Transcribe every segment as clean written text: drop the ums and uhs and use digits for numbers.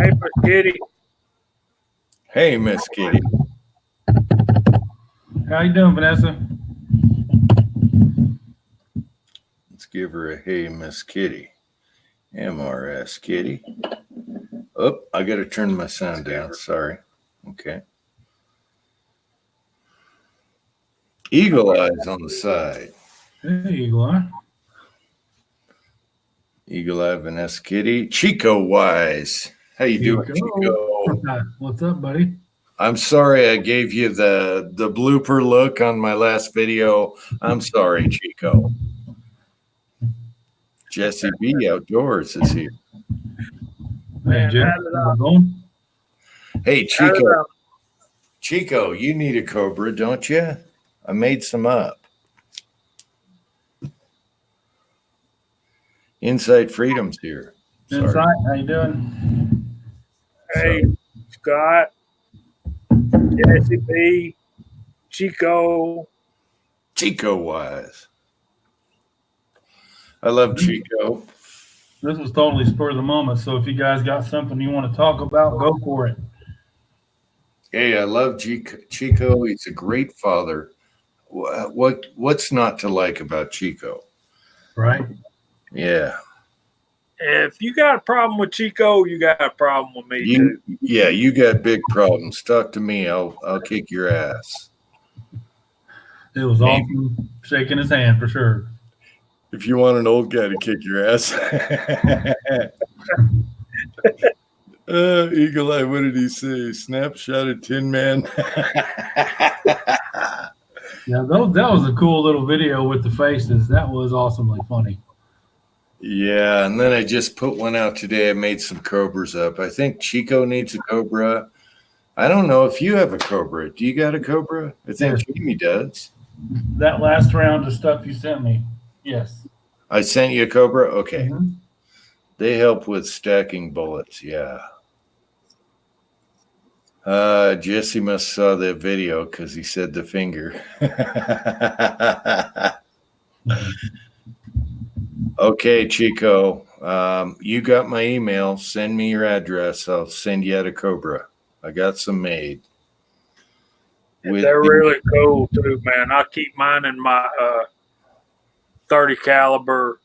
Hey, Miss Kitty. Hey, Miss Kitty. How you doing, Vanessa? Let's give her a hey, Miss Kitty. MRS Kitty. Oh, I got to turn my sound down. Sorry. Okay. Eagle Eyes on the side. Hey, Eagle Eye. Eagle Eye Vanessa Kitty. Chico Wise. How you doing, Chico? What's up, buddy? I'm sorry I gave you the blooper look on my last video. I'm sorry, Chico. Jesse B. Outdoors is here. Hey, Jeff. Hey, Chico. Chico, you need a Cobra, don't you? I made some up. Insight Freedom's here. Insight, how you doing? Hey, Scott, Jesse B, Chico. Chico Wise. I love Chico. This was totally spur of the moment, so if you guys got something you want to talk about, go for it. Hey, I love Chico. He's a great father. What's not to like about Chico? Right? Yeah. If you got a problem with Chico, you got a problem with me too. Yeah, you got big problems. Talk to me. I'll kick your ass. It was awesome shaking his hand for sure. If you want an old guy to kick your ass. Eagle Eye, what did he say? Snapshot of Tin Man. Yeah, that was a cool little video with the faces. That was awesomely funny. Yeah, and then I just put one out today. I made some Cobras up. I think Chico needs a Cobra. I don't know if you have a Cobra. Do you got a Cobra? I think Jamie does. That last round of stuff you sent me. Yes. I sent you a Cobra? Okay. Mm-hmm. They help with stacking bullets. Yeah. Jesse must saw the video because he said the finger. Okay, Chico. You got my email. Send me your address. I'll send you out a Cobra. I got some made. They're really cool too, man. I keep mine in my 30 caliber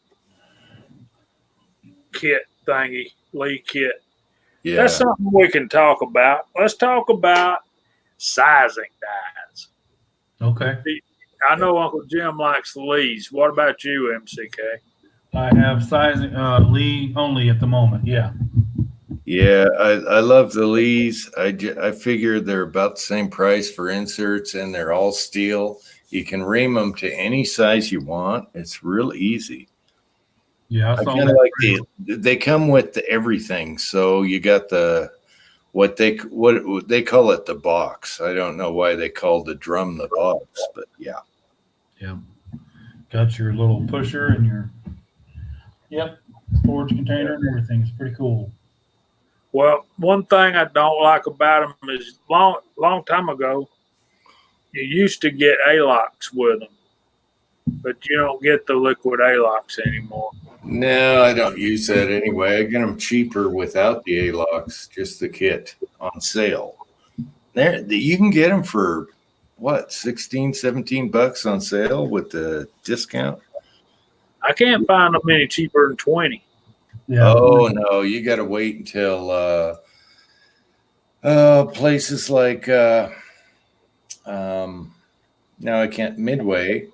kit thingy, Lee kit. Yeah. That's something we can talk about. Let's talk about sizing dies. Okay. I know Uncle Jim likes the Lees. What about you, MCK? I have sizing Lee only at the moment. Yeah. Yeah, I love the Lees. I figure they're about the same price for inserts, and they're all steel. You can ream them to any size you want. It's real easy. Yeah, I kind of like they come with everything. So you got what they call it, the box. I don't know why they call the drum the box, but yeah. Yeah. Got your little pusher and your storage container and everything. It's pretty cool. Well, one thing I don't like about them is long time ago, you used to get A-locks with them, but you don't get the liquid A-locks anymore. No, I don't use that anyway. I get them cheaper without the A-locks, just the kit on sale. You can get them for, what, $16, $17 on sale with the discount? I can't find them any cheaper than 20. Yeah. Oh, no, you got to wait until places like, now I can't, Midway.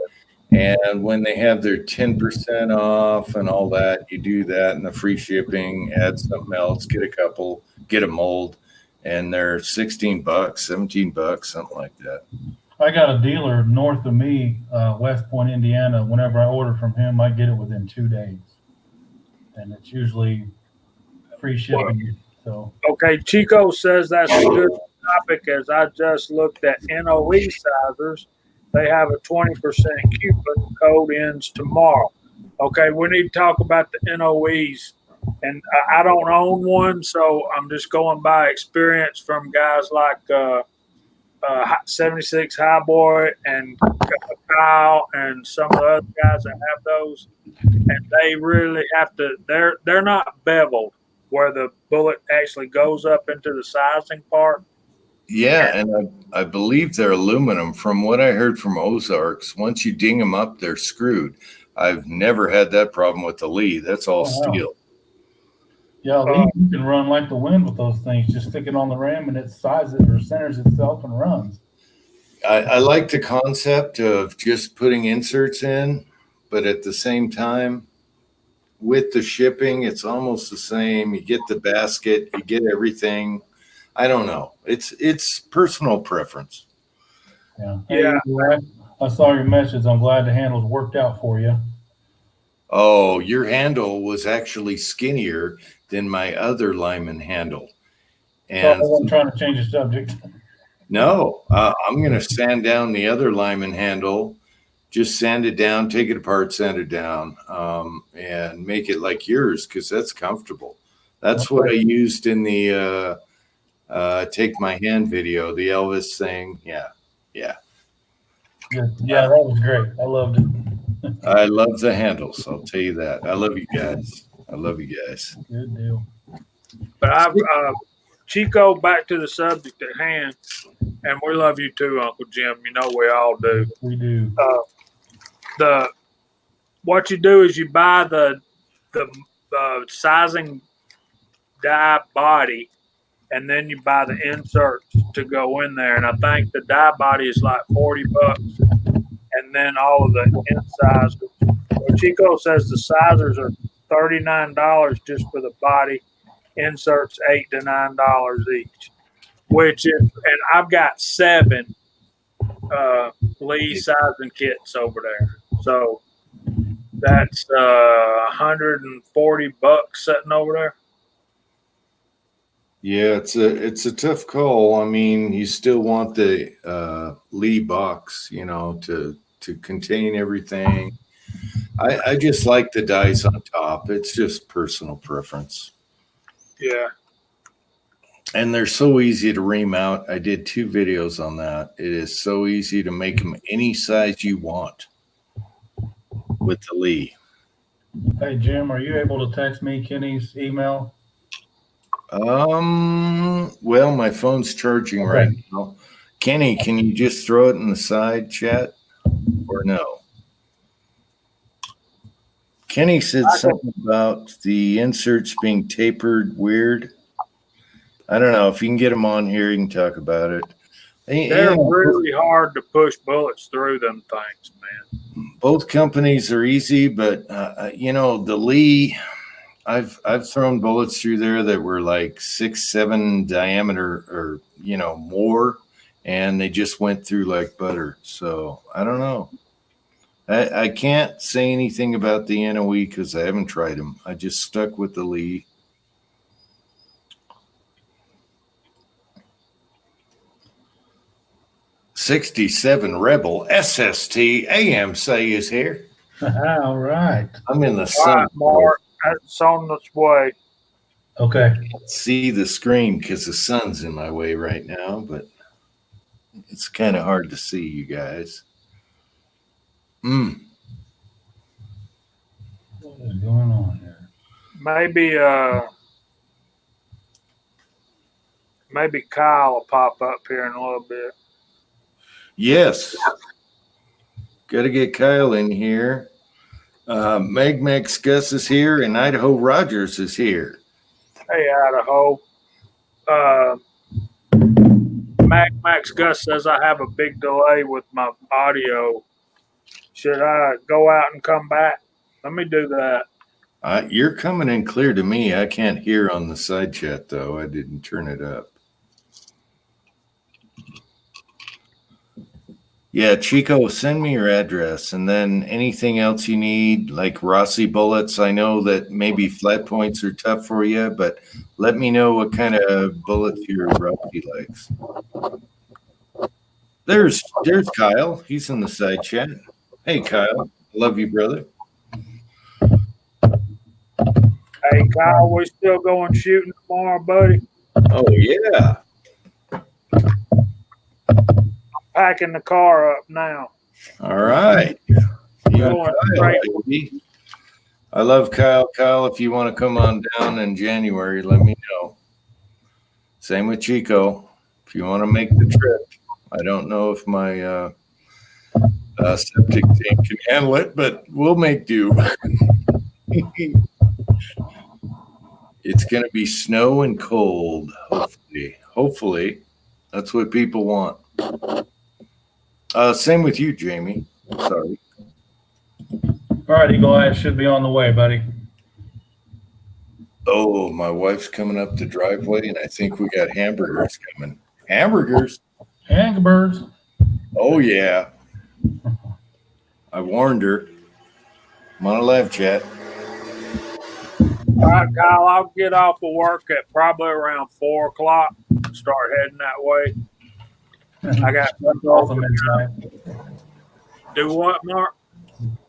And when they have their 10% off and all that, you do that and the free shipping, add something else, get a couple, get a mold, and they're $16, $17, something like that. I got a dealer north of me, West Point, Indiana. Whenever I order from him, I get it within 2 days. And it's usually free shipping. So okay, Chico says that's a good topic as I just looked at NOE sizers. They have a 20% coupon code ends tomorrow. Okay, we need to talk about the NOEs. And I don't own one, so I'm just going by experience from guys like 76 Highboy and Kyle and some of the other guys that have those. And they really have to, they're not beveled. where the bullet actually goes up into the sizing part. Yeah, and I believe they're aluminum. From what I heard from Ozarks, once you ding them up, they're screwed. I've never had that problem with the Lee. That's all Oh, wow. steel. Yeah, Lee, you can run like the wind with those things. Just stick it on the ram and it sizes or centers itself and runs. I like the concept of just putting inserts in, but at the same time, with the shipping, it's almost the same. You get the basket, you get everything. I don't know. It's personal preference. Yeah. Yeah. Hey, I saw your message. I'm glad the handles worked out for you. Oh, your handle was actually skinnier than my other lineman handle. So I And wasn't trying to change the subject. no, I'm going to sand down the other lineman handle, just sand it down, take it apart, sand it down, and make it like yours because that's comfortable. That's what I used in the Take My Hand video, the Elvis thing. Yeah. Good. Yeah, that was great. I loved it. I love the handles. I'll tell you that. I love you guys. Good deal. But Chico, back to the subject at hand, and we love you too, Uncle Jim. You know we all do. We do. What you do is you buy the sizing die body, and then you buy the inserts to go in there. And I think the die body is like $40, and then all of the incisors. Chico says the sizers are $39 just for the body. Inserts $8 to $9 each. And I've got 7 Lee sizing kits over there. So that's $140 sitting over there. Yeah, it's a tough call. I mean, you still want the Lee box, to contain everything. I just like the dice on top. It's just personal preference. Yeah. And they're so easy to remount. I did 2 videos on that. It is so easy to make them any size you want with the Lee. Hey, Jim, are you able to text me Kenny's email? Well, my phone's charging right now. Kenny, can you just throw it in the side chat or no? Kenny said something about the inserts being tapered weird. I don't know if you can get them on here. You can talk about it. They're really hard to push bullets through them things, man. Both companies are easy, but the Lee, I've thrown bullets through there that were like 6, 7 diameter or more, and they just went through like butter. So I don't know. I can't say anything about the NOE because I haven't tried them. I just stuck with the Lee. '67 Rebel SST AMC is here. All right. I'm in the All right, sun. Mark, it's on its way. Okay. See the screen because the sun's in my way right now, but it's kind of hard to see you guys. What is going on here? Maybe Kyle will pop up here in a little bit. Yes. Got to get Kyle in here. Meg Gus is here, and Idaho Rogers is here. Hey, Idaho. Max Gus says I have a big delay with my audio. Should I go out and come back? Let me do that. You're coming in clear to me. I can't hear on the side chat, though. I didn't turn it up. Yeah, Chico, send me your address, and then anything else you need, like Rossi bullets. I know that maybe flat points are tough for you, but let me know what kind of bullets your Rossi likes. There's Kyle. He's in the side chat. Hey, Kyle. Love you, brother. Hey, Kyle, we still going shooting tomorrow, buddy? Oh, yeah. Packing the car up now. All right. Going straight. I love Kyle. Kyle, if you want to come on down in January, let me know. Same with Chico. If you want to make the trip, I don't know if my septic tank can handle it, but we'll make do. It's going to be snow and cold, hopefully. Hopefully, that's what people want. Same with you, Jamie. Sorry. All right, Eagle Eye should be on the way, buddy. Oh, my wife's coming up the driveway, and I think we got hamburgers coming. Hamburgers? Hamburgers. Oh, yeah. I warned her. I'm on a live chat. All right, Kyle, I'll get off of work at probably around 4 o'clock. Start heading that way. I got awesome inside. Do what, Mark?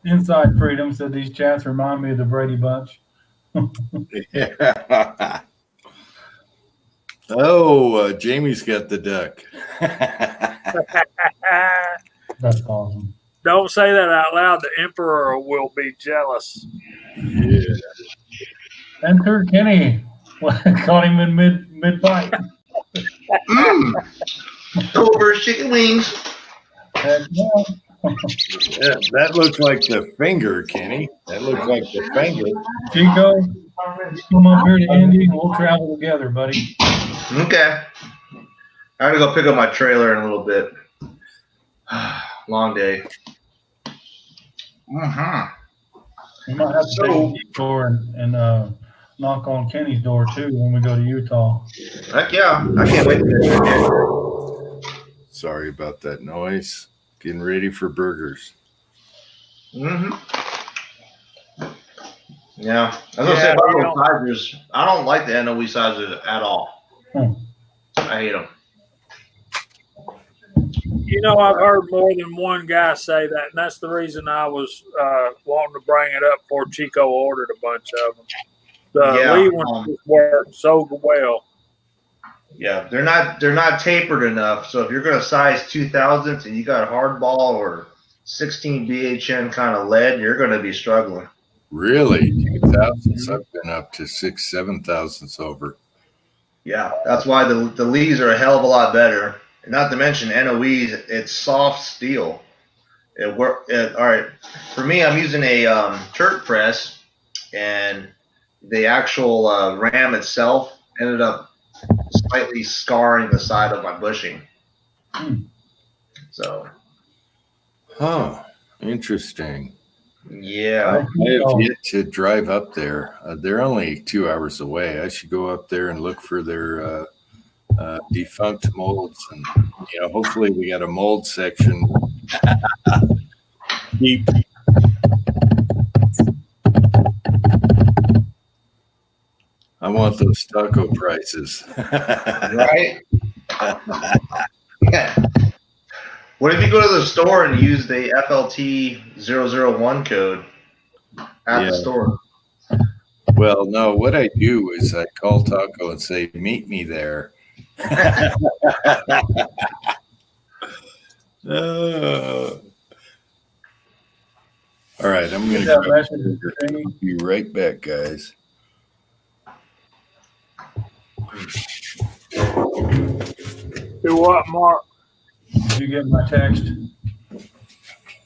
Inside Freedom said these chats remind me of the Brady Bunch. Yeah. Oh, Jamie's got the duck. That's awesome. Don't say that out loud. The Emperor will be jealous. Yeah. Enter Kenny. Caught him in mid bite. Over chicken wings. Yeah, that looks like the finger, Kenny. That looks like the finger. Chico, come up here to Indy and we'll travel together, buddy. Okay. I gotta go pick up my trailer in a little bit. Long day. Uh-huh. We might have to take the door and knock on Kenny's door too when we go to Utah. Heck yeah. I can't wait to get there. Sorry about that noise. Getting ready for burgers. Mm-hmm. Yeah. I was gonna say about those sizers, I don't like the NOE sizers at all. I hate them. You know, I've heard more than one guy say that, and that's the reason I was wanting to bring it up before Chico ordered a bunch of them. The Lee ones work so well. Yeah, they're not tapered enough. So if you're gonna size 2000s and you got a hard ball or 16 BHN kind of lead, you're gonna be struggling. Really? 2000s? I've been up to 6,000, 7,000 over. Yeah, that's why the Lees are a hell of a lot better. And not to mention NOEs, it's soft steel. All right, for me, I'm using a Turk press, and the actual ram itself ended up slightly scarring the side of my bushing. So. Huh. Interesting. Yeah. I have yet to drive up there. They're only 2 hours away. I should go up there and look for their defunct molds, and hopefully we got a mold section. Deep. I want those taco prices. Right? Yeah. What if you go to the store and use the FLT001 code at the store? Well, no, what I do is I call Taco and say, meet me there. All right, I'm going to be right back, guys. Do what, Mark? Did you get my text?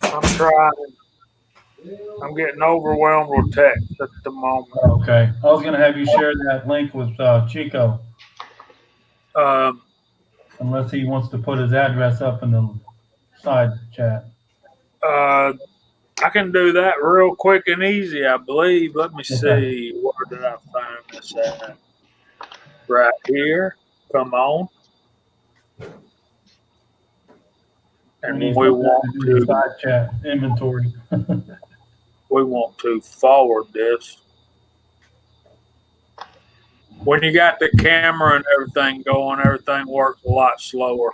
I'm trying. I'm getting overwhelmed with text at the moment. Okay. I was going to have you share that link with Chico. Unless he wants to put his address up in the side chat. I can do that real quick and easy, I believe. Let me see. Where did I find this at? Right here. Come on. And we want to side chat inventory. We want to forward this. When you got the camera and everything going, everything works a lot slower.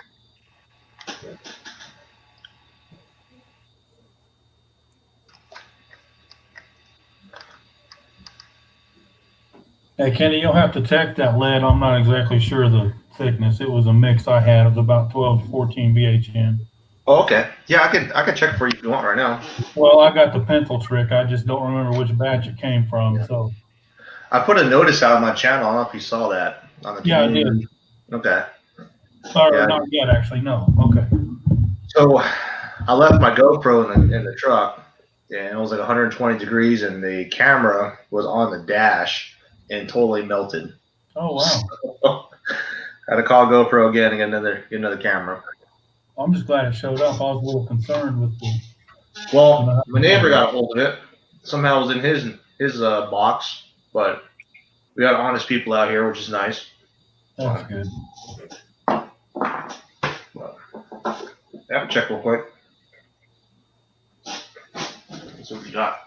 Hey, Kenny, you'll have to check that lead. I'm not exactly sure the thickness. It was a mix I had. It was about 12 to 14 BHN. Oh, okay. Yeah, I could check for you if you want right now. Well, I got the pencil trick. I just don't remember which batch it came from. Yeah. So I put a notice out on my channel. I don't know if you saw that on the yeah, I community. did. Okay. Or Yeah. not yet, actually. No. Okay. So I left my GoPro in the truck, and it was like 120 degrees, and the camera was on the dash and totally melted. Oh wow. So, I had to call GoPro again and get another camera. I'm just glad it showed up. I was a little concerned with the. Well, my neighbor got a hold of it. Somehow it was in his box, but we got honest people out here, which is nice. That's good. I have to check real quick. Let's see what we got.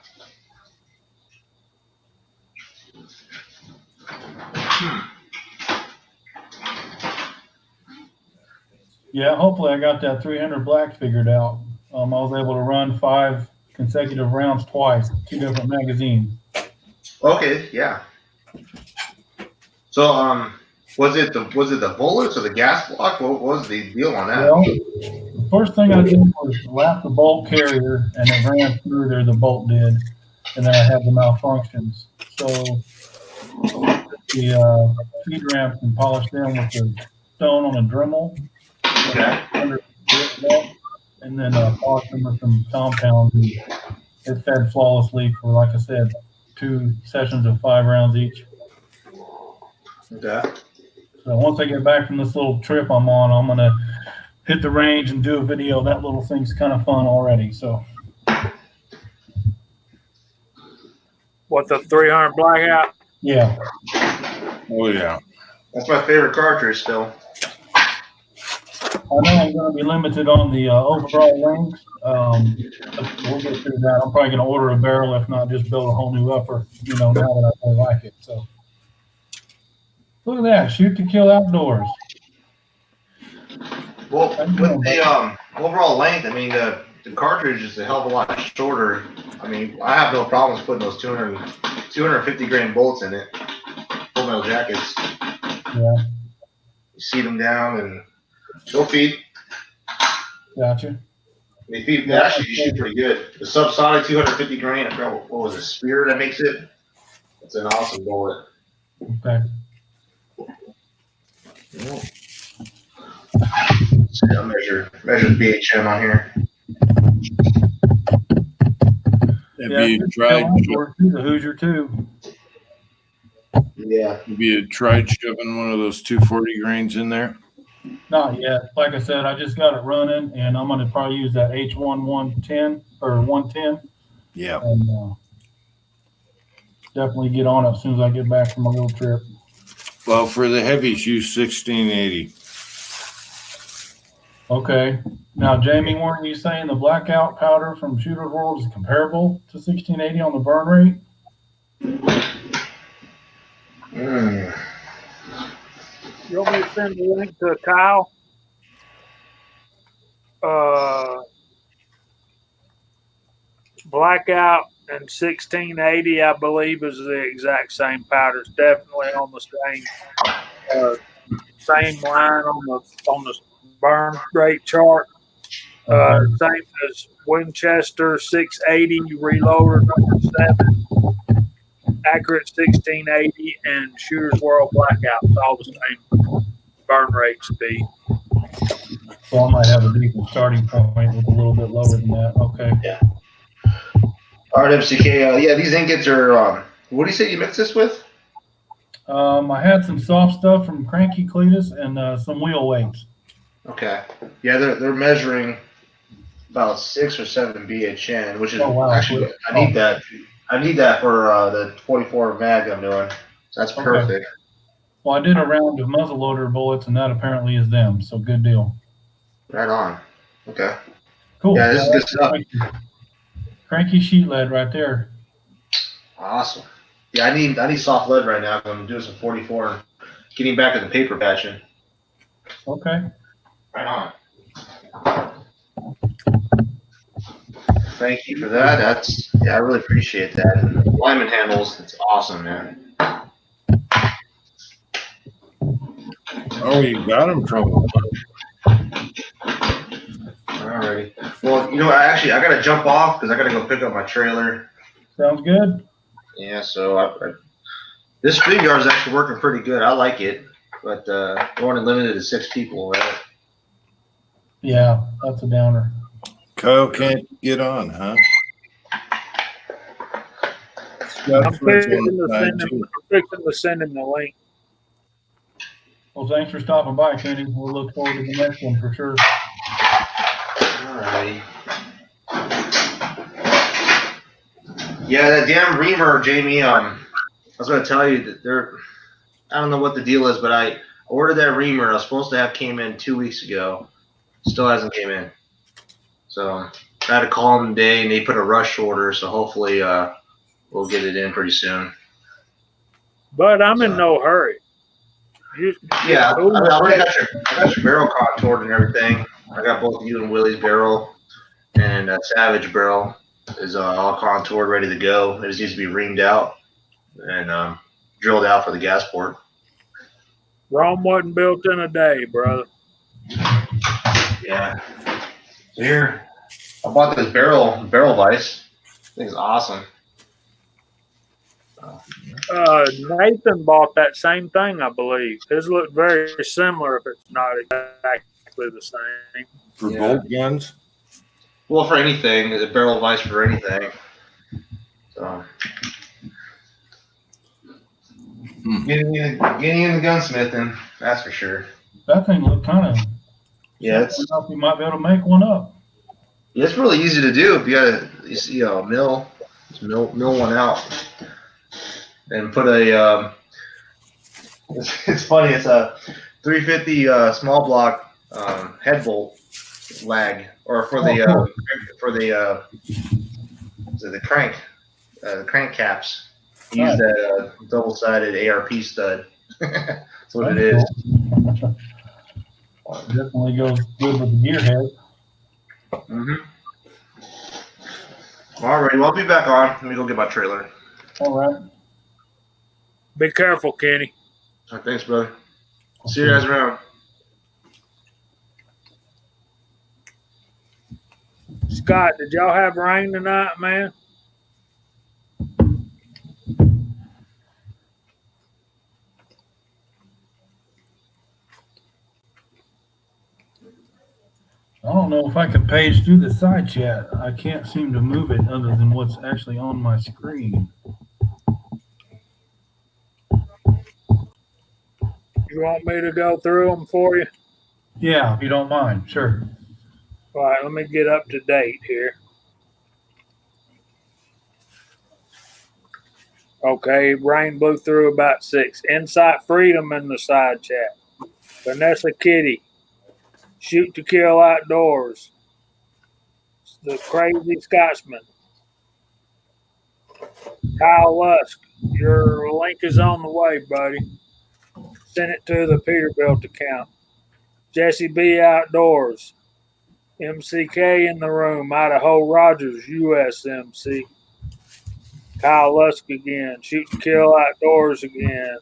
Yeah, hopefully I got that 300 black figured out. I was able to run 5 consecutive rounds twice, 2 different magazines. Okay, yeah. So, was it the bullets or the gas block? What was the deal on that? Well, the first thing I did was lap the bolt carrier, and it ran through there. The bolt did, and then I had the malfunctions. So the feed ramps and polished them with the stone on a Dremel. Okay. And then polished them with some compounds. And it fed flawlessly for, like I said, 2 sessions of 5 rounds each. Okay. So once I get back from this little trip I'm on, I'm gonna hit the range and do a video. That little thing's kind of fun already. So What, the 300 blackout? yeah. Oh yeah. That's my favorite cartridge still. I know I'm going to be limited on the overall length. We'll get through that. I'm probably going to order a barrel, if not just build a whole new upper, now that I really like it. So look at that. Shoot to kill outdoors. Well, with the overall length, I mean, the cartridge is a hell of a lot shorter. I mean, I have no problems putting those 250 grain bolts in it. Full metal jackets. Yeah. You seat them down and they'll feed. Gotcha. They actually shoot pretty good. The subsonic 250 grain, I forgot what was it, Spear that makes it? It's an awesome bullet. Okay. I'll measure BHM on here. Have you tried? The Hoosier too. Yeah. Have you tried shoving one of those 240 grains in there? Not yet. Like I said, I just got it running, and I'm going to probably use that H1 110 or 110. Yeah. And definitely get on it as soon as I get back from my little trip. Well, for the heavies, use 1680. Okay. Now, Jamie, weren't you saying the blackout powder from Shooter's World is comparable to 1680 on the burn rate? You want me to send the link to Kyle? Blackout and 1680, I believe, is the exact same powder. It's definitely on the same line on the burn rate chart. Same as Winchester 680 reloader number 7, accurate 1680, and Shooter's World Blackout. It's all the same burn rate speed. So I might have a decent starting point with a little bit lower than that. Okay. Yeah. All right, MCK. Yeah, these ingots are. What do you say you mix this with? I had some soft stuff from Cranky Cletus and some wheel weights. Okay. Yeah, they're measuring about 6 or 7 BHN, which is actually I need that. I need that for the 44 mag I'm doing. That's perfect. Okay. Well, I did a round of muzzleloader bullets, and that apparently is them. So good deal. Right on. Okay. Cool. Yeah, this is good stuff. Cranky sheet lead right there. Awesome. Yeah, I need soft lead right now because I'm doing some 44 and getting back to the paper patching. Okay. Right on. Thank you for that. I really appreciate that. And the Lyman handles, it's awesome, man. Oh, you got them from Alrighty. Well, I got to jump off because I got to go pick up my trailer. Sounds good. Yeah, so this StreamYard is actually working pretty good. I like it, but we're only limited to 6 people, right? Yeah, that's a downer. Kyle can't get on, huh? I'm fixing to send him the link. Well, thanks for stopping by, Kenny. We'll look forward to the next one for sure. Alrighty. Yeah, that damn reamer, Jamie. I was going to tell you that I don't know what the deal is, but I ordered that reamer. I was supposed to have came in 2 weeks ago. Still hasn't came in. So I had to call them today, and they put a rush order. So hopefully we'll get it in pretty soon. But I'm in no hurry. Yeah, I already got your barrel contoured and everything. I got both you and Willie's barrel, and Savage barrel is all contoured, ready to go. It just needs to be reamed out and drilled out for the gas port. Rome wasn't built in a day, brother. Yeah. So here, I bought this barrel vise. I think it's awesome. Nathan bought that same thing, I believe. His looked very similar, if it's not exactly the same. For bolt guns? Well, for anything, the barrel vise for anything. So, getting in the gunsmithing, that's for sure. That thing looked kind of. Yeah, You might be able to make one up. Yeah, it's really easy to do if you got a mill. Just mill one out, and put a. It's funny. It's a 350 small block head bolt lag, or for the crank caps. Use that double-sided ARP stud. That's what it is. Definitely goes good with the gearhead. Mm-hmm. All right, well, I'll be back on. Let me go get my trailer. All right. Be careful, Kenny. All right, thanks, brother. See you guys around. Scott, did y'all have rain tonight, man? I don't know if I can page through the side chat. I can't seem to move it other than what's actually on my screen. You want me to go through them for you? Yeah, if you don't mind. Sure. All right, let me get up to date here. Okay, rain blew through about 6. Insight Freedom in the side chat. Vanessa Kitty. Shoot to Kill Outdoors. The Crazy Scotsman. Kyle Lusk. Your link is on the way, buddy. Send it to the Peterbilt account. Jesse B. Outdoors. MCK in the room. Idaho Rogers, USMC. Kyle Lusk again. Shoot to Kill Outdoors again.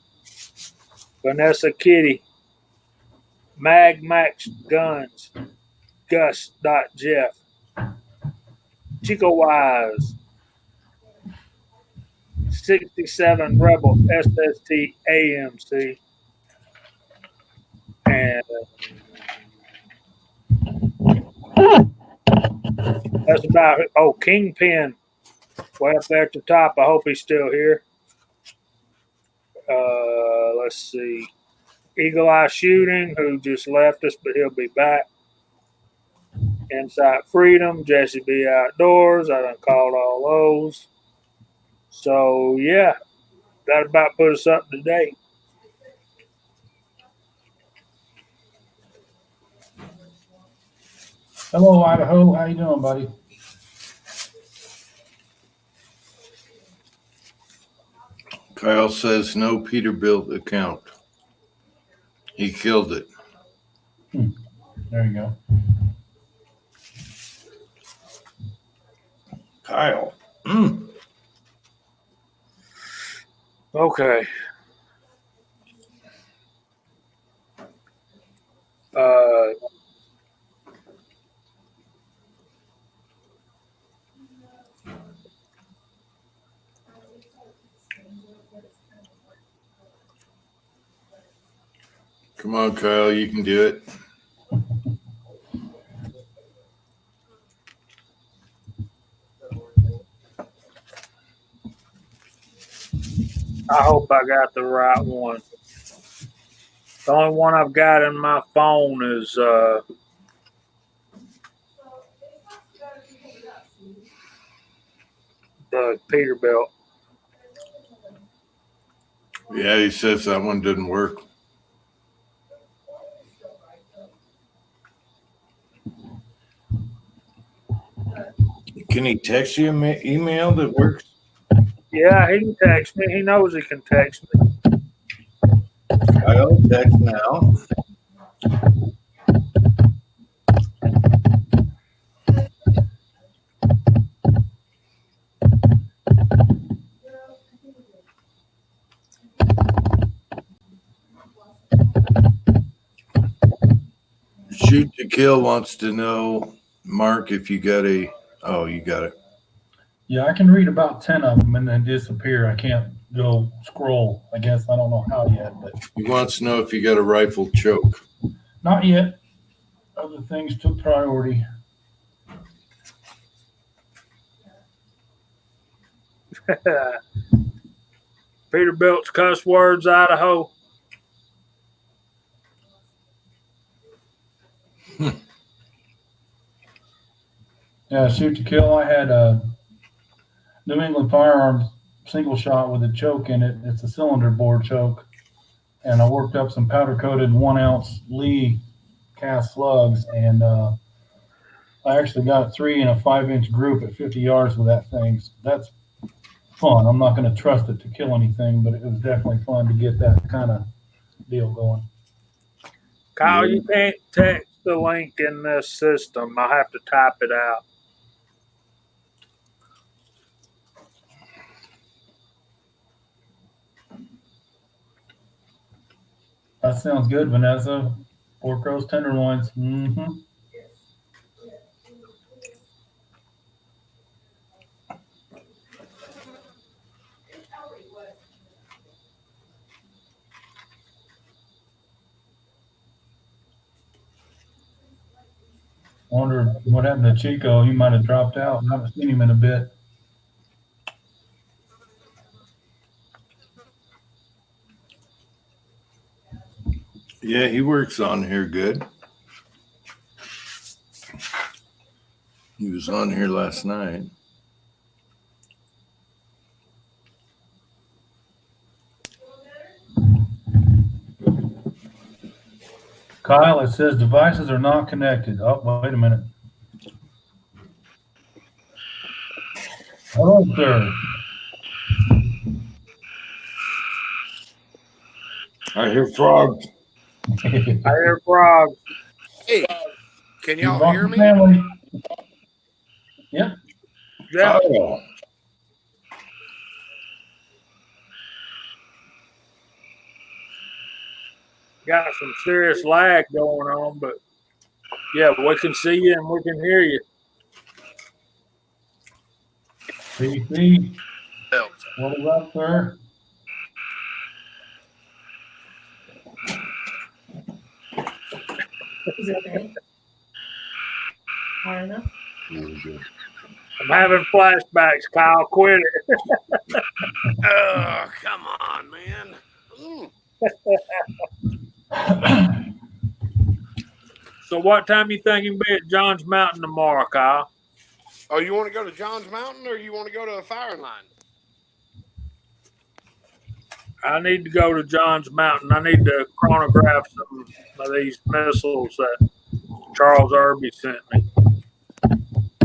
Vanessa Kitty. Mag Max Guns. Gus.Jeff. Chico Wise. 67 Rebel SST AMC. And that's about it. Oh, Kingpin. Way up there at the top. I hope he's still here. Let's see. Eagle Eye Shooting, who just left us, but he'll be back. Insight Freedom, Jesse B. Outdoors. I done called all those. So, yeah, that about put us up to date. Hello, Idaho. How you doing, buddy? Kyle says no Peterbilt account. He killed it. There you go. Kyle. Okay. Come on, Kyle, you can do it. I hope I got the right one. The only one I've got in my phone is the Peterbilt. Yeah, he says that one didn't work. Can he text you an email that works? Yeah, he can text me. He knows he can text me. Kyle, text now. Shoot to Kill wants to know, Mark, if you got a. Oh, you got it. Yeah, I can read about 10 of them and then disappear. I can't go scroll. I guess I don't know how yet, but He wants to know if you got a rifle choke. not yet. Other things took priority. Peterbilt's cuss words, Idaho. Yeah, shoot to kill. I had a New England Firearms single shot with a choke in it. It's a cylinder bore choke. And I worked up some powder coated 1 ounce Lee cast slugs. And I actually got 3 in a 5-inch group at 50 yards with that thing. So that's fun. I'm not going to trust it to kill anything, but it was definitely fun to get that kind of deal going. Kyle, you can't text the link in this system. I'll have to type it out. That sounds good, Vanessa. Pork roast tenderloins. Mm-hmm. Wonder what happened to Chico. He might have dropped out. I haven't seen him in a bit. Yeah, he works on here good. He was on here last night. Kyle, it says devices are not connected. Oh, wait a minute. Hello, sir. I hear frogs. I hear frogs. Hey, can y'all hear me? Family. Yep. Yeah, Oh, got some serious lag going on, but yeah, we can see you and we can hear you. PC. Belt. What is up, sir? Is it okay? Hard enough? I'm having flashbacks, Kyle. Quit it. Oh, come on, man. Mm. So what time you think you can be at Johns Mountain tomorrow, Kyle? Oh, you want to go to Johns Mountain or you want to go to the firing line? I need to go to Johns Mountain. I need to chronograph some of these missiles that Charles Irby sent me.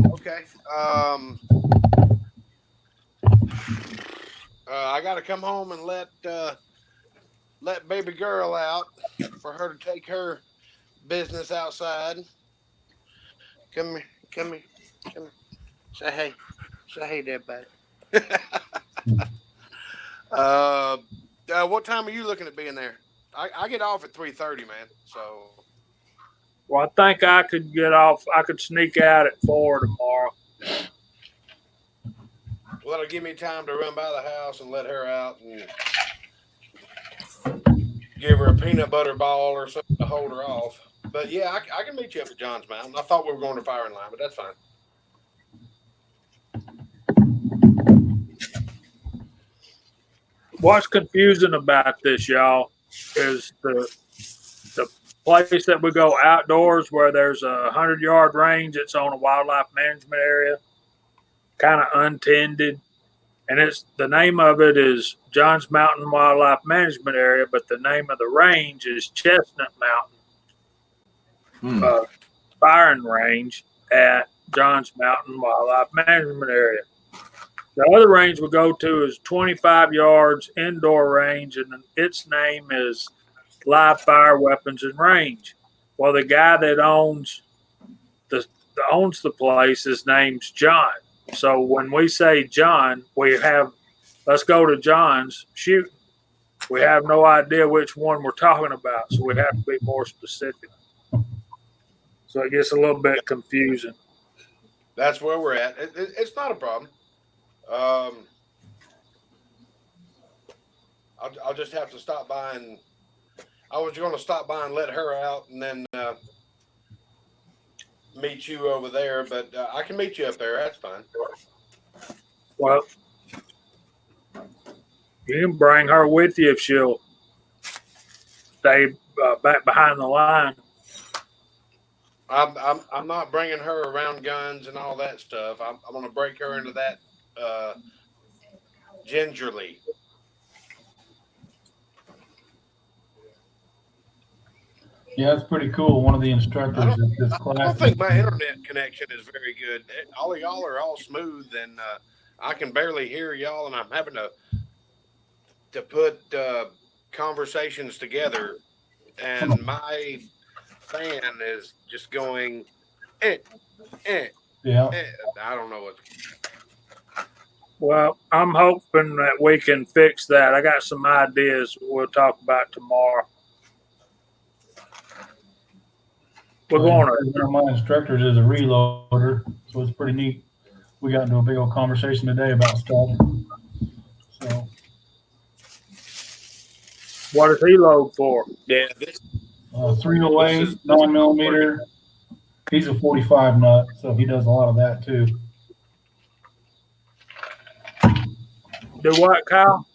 Okay. I got to come home and let baby girl out for her to take her business outside. Come here, come here, come here. Say hey to everybody. What time are you looking at being there? I get off at 3:30, man. So. Well, I think I could get off. I could sneak out at 4 tomorrow. Well, that'll give me time to run by the house and let her out and give her a peanut butter ball or something to hold her off. But yeah, I can meet you up at Johns Mountain. I thought we were going to Firing Line, but that's fine. What's confusing about this, y'all, is the place that we go outdoors where there's a 100-yard range. It's on a wildlife management area, kind of untended, and it's the name of it is Johns Mountain Wildlife Management Area, but the name of the range is Chestnut Mountain Firing Range at Johns Mountain Wildlife Management Area. The other range we go to is 25 yards indoor range, and its name is Live Fire Weapons and Range. Well, the guy that owns the place, his name's John. So when we say John, we have let's go to John's shooting. We have no idea which one we're talking about, so we have to be more specific. So it gets a little bit confusing. That's where we're at. It's not a problem. I'll just have to stop by and I was going to stop by and let her out and then meet you over there, but I can meet you up there. That's fine. Well, you can bring her with you if she'll stay back behind the line. I'm not bringing her around guns and all that stuff. I'm going to break her into that gingerly. Yeah, it's pretty cool. One of the instructors at this class. I don't think my internet connection is very good. All of y'all are all smooth, and I can barely hear y'all, and I'm having to put conversations together, and my fan is just going, Yeah. I don't know what. Well, I'm hoping that we can fix that. I got some ideas we'll talk about tomorrow. We're going to. One of my instructors is a reloader, so it's pretty neat. We got into a big old conversation today about stuff. So, What does he load for? Yeah, 308, 9mm. He's a 45 nut, so he does a lot of that too. Do what, Kyle?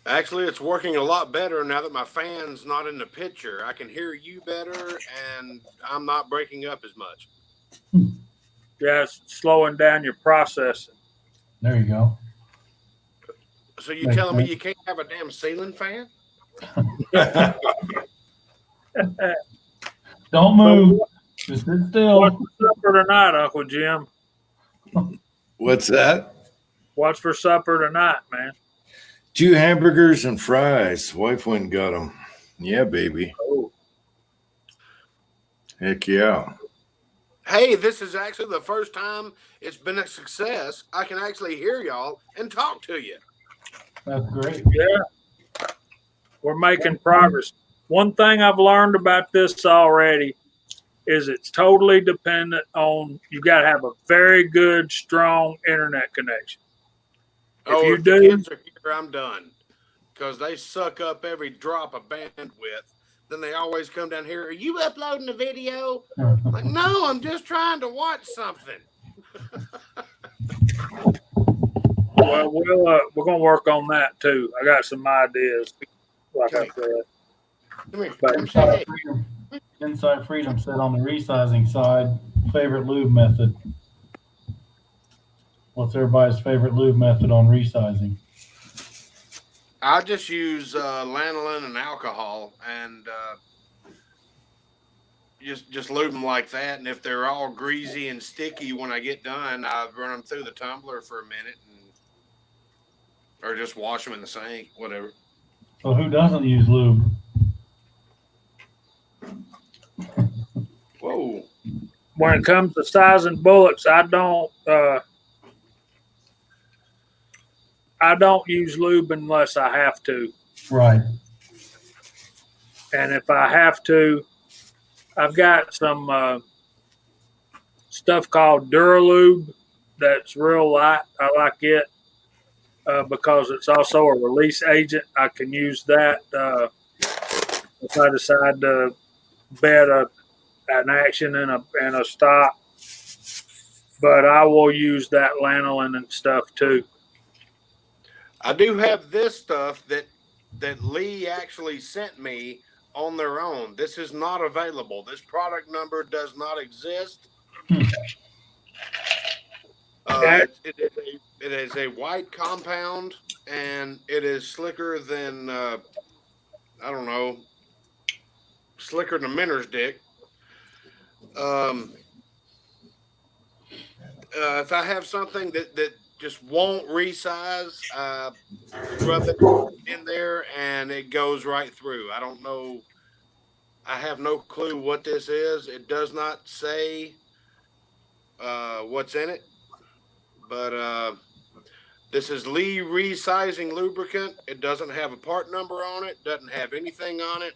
Actually, it's working a lot better now that my fan's not in the picture. I can hear you better, and I'm not breaking up as much. Yeah, it's slowing down your processing. There you go. So you telling me you can't have a damn ceiling fan? Don't move. Just sit still. What's for supper tonight, Uncle Jim? What's that? What's for supper tonight, man? 2 hamburgers and fries. Wife went and got them. Yeah, baby. Oh. Heck yeah. Hey, this is actually the first time it's been a success. I can actually hear y'all and talk to you. That's great. Yeah. We're making progress. One thing I've learned about this already is it's totally dependent on you got to have a very good, strong internet connection. If the kids are here, I'm done. Because they suck up every drop of bandwidth. Then they always come down here. Are you uploading a video? Like, no, I'm just trying to watch something. Well, we're gonna work on that too. I got some ideas. Like I said. Come here. Come say hey. Inside Freedom said on the resizing side, favorite lube method. What's everybody's favorite lube method on resizing? I just use lanolin and alcohol, and just lube them like that. And if they're all greasy and sticky when I get done, I run them through the tumbler for a minute, or just wash them in the sink, whatever. So who doesn't use lube? Whoa! When it comes to sizing bullets, I don't use lube unless I have to. Right. And if I have to, I've got some stuff called Duralube that's real light. I like it. because it's also a release agent. I can use that if I decide to bet an action and a stop. But I will use that lanolin and stuff too. I do have this stuff that Lee actually sent me on their own. This is not available. This product number does not exist. It is a white compound, and it is slicker than I don't know, slicker than a minnows dick. If I have something that just won't resize, rub it in there and it goes right through. I don't know. I have no clue what this is. It does not say what's in it, but this is Lee resizing lubricant. It doesn't have a part number on it. Doesn't have anything on it.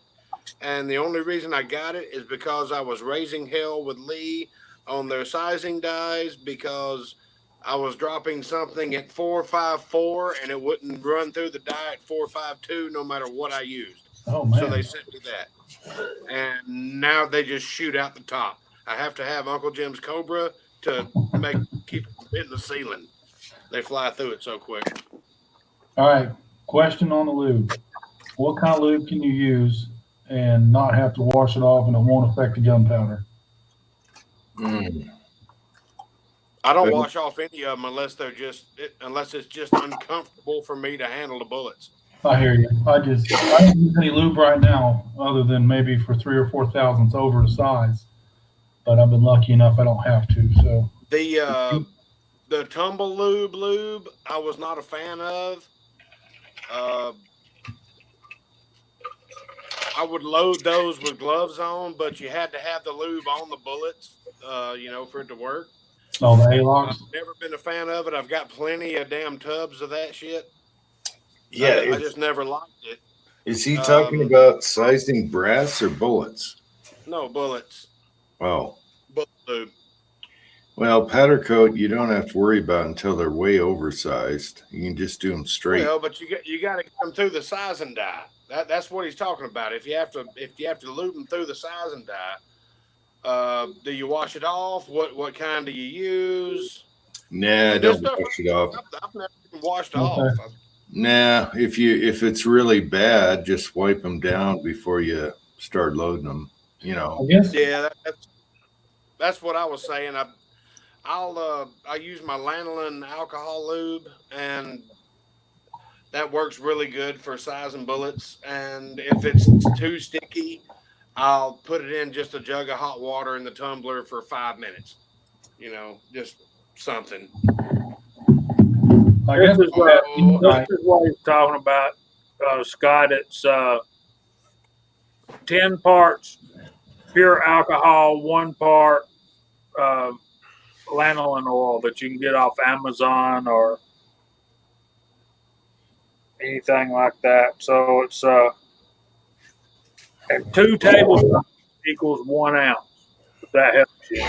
And the only reason I got it is because I was raising hell with Lee on their sizing dies because I was dropping something at 454 and it wouldn't run through the die at 452 no matter what I used. Oh, man. So they sent me that. And now they just shoot out the top. I have to have Uncle Jim's Cobra to keep it hitting the ceiling. They fly through it so quick. All right. Question on the lube. What kind of lube can you use and not have to wash it off and it won't affect the gunpowder? I don't wash off any of them unless it's just uncomfortable for me to handle the bullets. I hear you. I don't use any lube right now other than maybe for 3 or 4 thousandths over the size. But I've been lucky enough I don't have to. So the tumble lube I was not a fan of. I would load those with gloves on, but you had to have the lube on the bullets, for it to work. Oh, the A-locks? I've never been a fan of it. I've got plenty of damn tubs of that shit. Yeah, I just never liked it. Is he talking about sizing brass or bullets? No, bullets. Oh. Bullet lube. Well, powder coat you don't have to worry about until they're way oversized. You can just do them straight. Well, but you got to get them through the sizing die. That's what he's talking about. If you have to lube them through the sizing die, do you wash it off? What kind do you use? Nah, don't wash it off. I've never even washed off. Nah, if it's really bad, just wipe them down before you start loading them. I guess. Yeah, that's what I was saying. I use my lanolin alcohol lube, and that works really good for sizing bullets. And if it's too sticky, I'll put it in just a jug of hot water in the tumbler for 5 minutes. Just something. This is what he's talking about, Scott. It's 10 parts pure alcohol, 1 part lanolin oil that you can get off Amazon or anything like that. So it's and 2 tablespoons equals 1 ounce. If that helps you.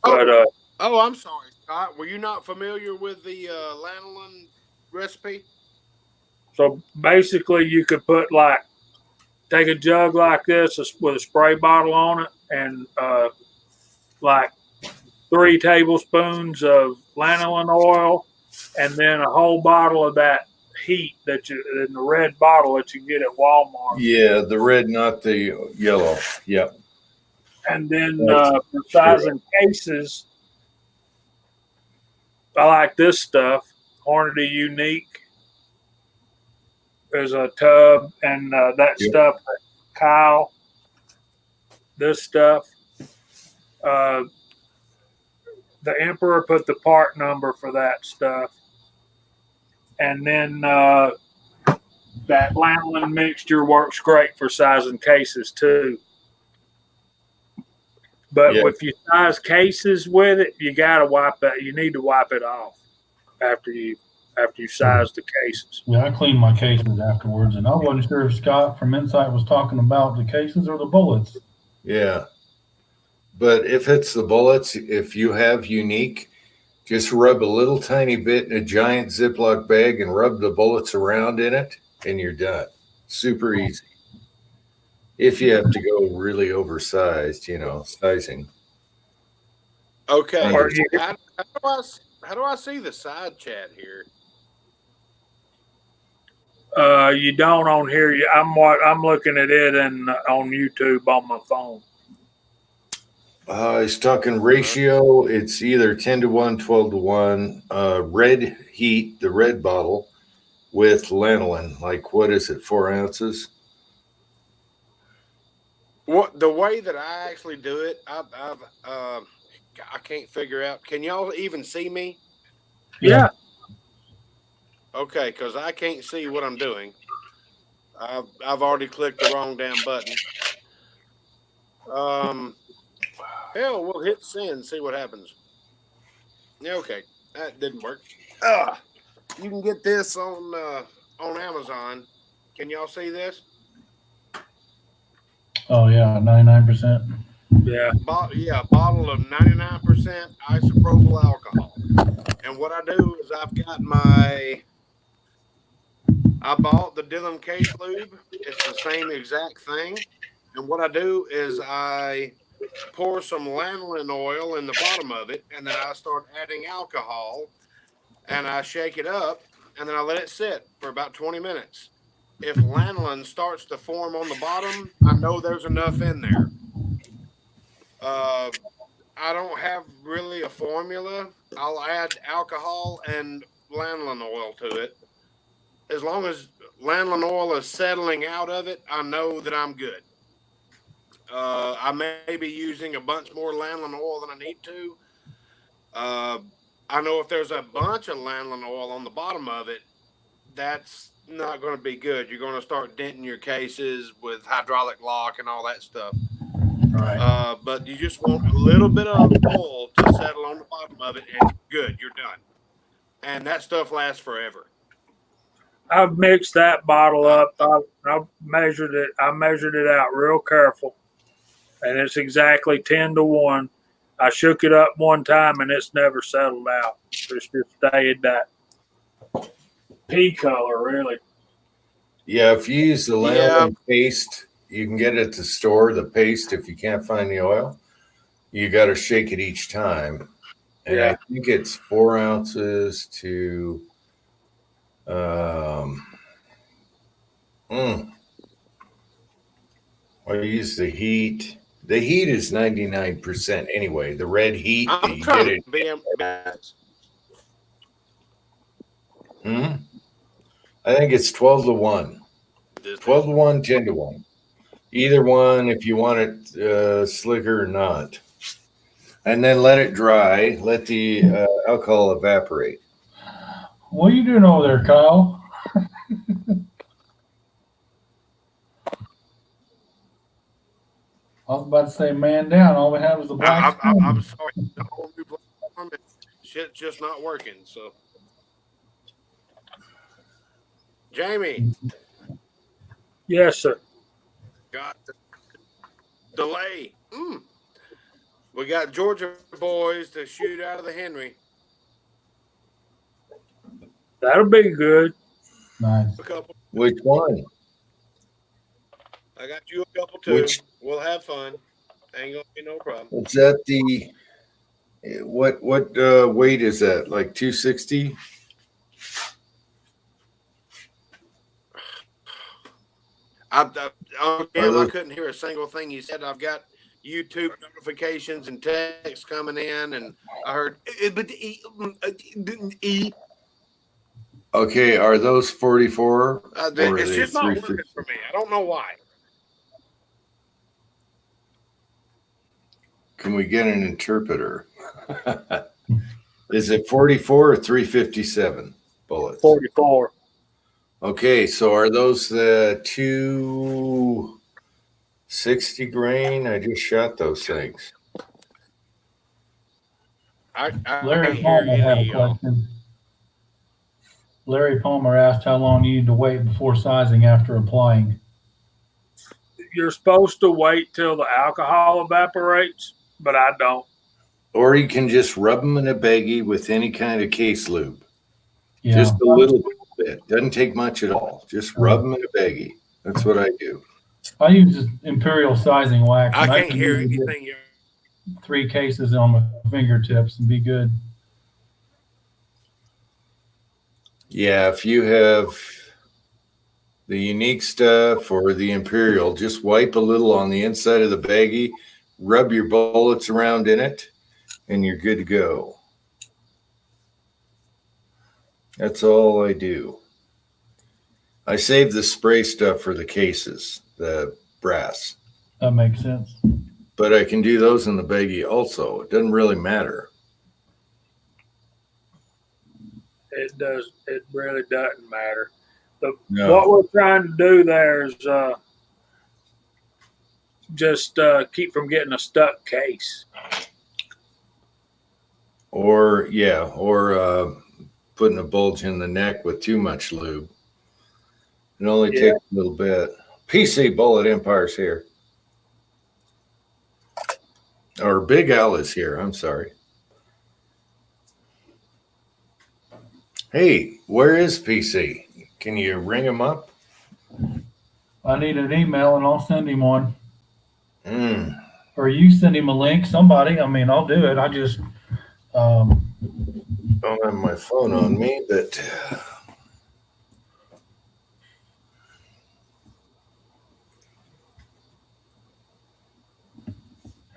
But I'm sorry, Scott. Were you not familiar with the lanolin recipe? So basically, you could put take a jug like this with a spray bottle on it, and 3 tablespoons of lanolin oil, and then a whole bottle of that heat in the red bottle that you get at Walmart. Yeah, the red, not the yellow. Yep. And then for sizing cases, I like this stuff. Hornady Unique. There's a tub and that stuff. Kyle. This stuff. The Emperor put the part number for that stuff. And then that lanolin mixture works great for sizing cases too. But if you size cases with it, you gotta wipe that. You need to wipe it off after you size the cases. Yeah, I clean my cases afterwards, and I wasn't sure if Scott from Insight was talking about the cases or the bullets. Yeah, but if it's the bullets, if you have Unique, Just rub a little tiny bit in a giant Ziploc bag and rub the bullets around in it, and you're done. Super easy. If you have to go really oversized, sizing. Okay. Or you, How do I see the side chat here? you don't on here. I'm looking at it and on YouTube on my phone. He's talking ratio. It's either 10-1, 12-1. Red heat, the red bottle, with lanolin. Like, what is it, 4 ounces? What the way that I actually do it, I can't figure out. Can y'all even see me? Yeah. Okay, because I can't see what I'm doing. I've already clicked the wrong damn button. Hell, we'll hit send, see what happens. Yeah, okay, that didn't work. You can get this on Amazon. Can y'all see this? Oh yeah, 99%. Yeah. Bottle of 99% isopropyl alcohol. And what I do is I bought the Dillon case lube. It's the same exact thing. And what I do is I pour some lanolin oil in the bottom of it, and then I start adding alcohol, and I shake it up, and then I let it sit for about 20 minutes. If lanolin starts to form on the bottom, I know there's enough in there. I don't have really a formula. I'll add alcohol and lanolin oil to it. As long as lanolin oil is settling out of it, I know that I'm good. I may be using a bunch more lanolin oil than I need to. I know if there's a bunch of lanolin oil on the bottom of it, that's not going to be good. You're going to start denting your cases with hydraulic lock and all that stuff. Right. But you just want a little bit of oil to settle on the bottom of it, and good, you're done. And that stuff lasts forever. I've mixed that bottle up. I've measured it. I measured it out real careful, and it's exactly 10-1. I shook it up one time, and it's never settled out. It's just stayed that pea color, really. Yeah, if you use the lanolin paste, you can get it at the store, the paste, if you can't find the oil. You got to shake it each time. And I think it's 4 ounces to I use the heat. The heat is 99% anyway. The red heat that you get it. I think it's 12-1. 12-1, 10-1. Either one, if you want it slicker or not. And then let it dry. Let the alcohol evaporate. What are you doing over there, Kyle? I was about to say, man down. All we have is the black screen. I'm sorry. The whole new platform, shit's just not working. So, Jamie. Yes, sir. Got the delay. We got Georgia boys to shoot out of the Henry. That'll be good. Nice. Which one? I got you a couple too. We'll have fun. Ain't gonna be no problem. Is that the what weight is that? Like 260? I couldn't hear a single thing you said. I've got YouTube notifications and texts coming in, and I heard. Okay, are those 44? It's just not working for me. I don't know why. Can we get an interpreter? Is it 44 or 357 bullets? 44. Okay, so are those the 260 grain? I just shot those things. Larry Palmer had a question. Larry Palmer asked how long you need to wait before sizing after applying. You're supposed to wait till the alcohol evaporates, but I don't. Or you can just rub them in a baggie with any kind of case lube. Yeah. Just a little bit. Doesn't take much at all. Just rub them in a baggie. That's what I do. I use this Imperial sizing wax, I and I can't can hear usually get anything. 3 cases on my fingertips and be good. Yeah, if you have the unique stuff or the Imperial, just wipe a little on the inside of the baggie, rub your bullets around in it, and you're good to go. That's all I do. I save the spray stuff for the cases, the brass. That makes sense. But I can do those in the baggie also. It doesn't really matter. It does. It really doesn't matter. But No. what we're trying to do there is just keep from getting a stuck case. Or putting a bulge in the neck with too much lube. It only takes a little bit. PC Bullet Empire's here. Or Big Al is here. I'm sorry. Hey, where is PC? Can you ring him up? I need an email, and I'll send him one. Mm. Or you send him a link. Somebody. I mean, I'll do it. I just. Don't have my phone on me, but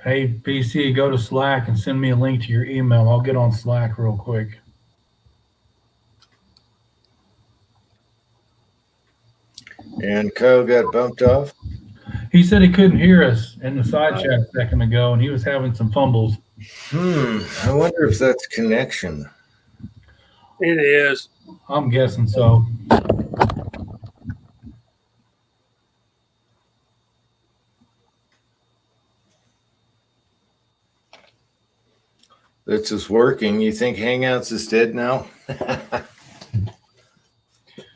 Hey, PC, go to Slack and send me a link to your email. I'll get on Slack real quick. and Kyle got bumped off. He said he couldn't hear us in the side chat a second ago, and he was having some fumbles. I wonder if that's connection. It is. I'm guessing so. This is working. You think Hangouts is dead now?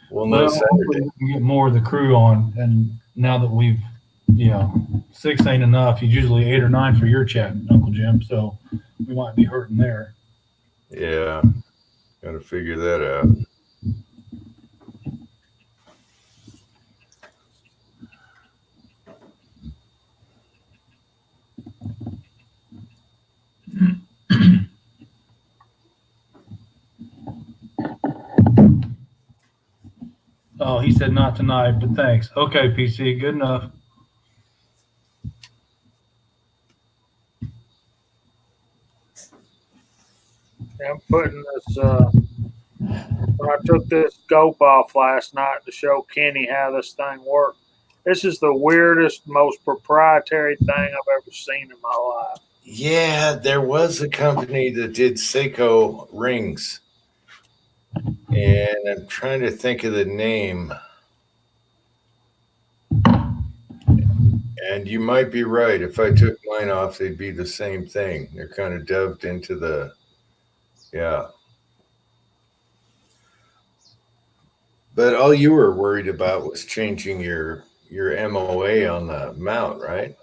Well, no, Hopefully we can get more of the crew on, and now that we've, 6 ain't enough. Usually 8 or 9 for your chat, Uncle Jim. So we might be hurting there. Yeah, got to figure that out. Oh, he said not tonight, but thanks. Okay, PC, good enough. I'm putting this. When I took this scope off last night to show Kenny how this thing works, this is the weirdest, most proprietary thing I've ever seen in my life. Yeah, there was a company that did Seiko rings, and I'm trying to think of the name. And you might be right. If I took mine off, they'd be the same thing. They're kind of doved into the, yeah. But all you were worried about was changing your MOA on the mount, right?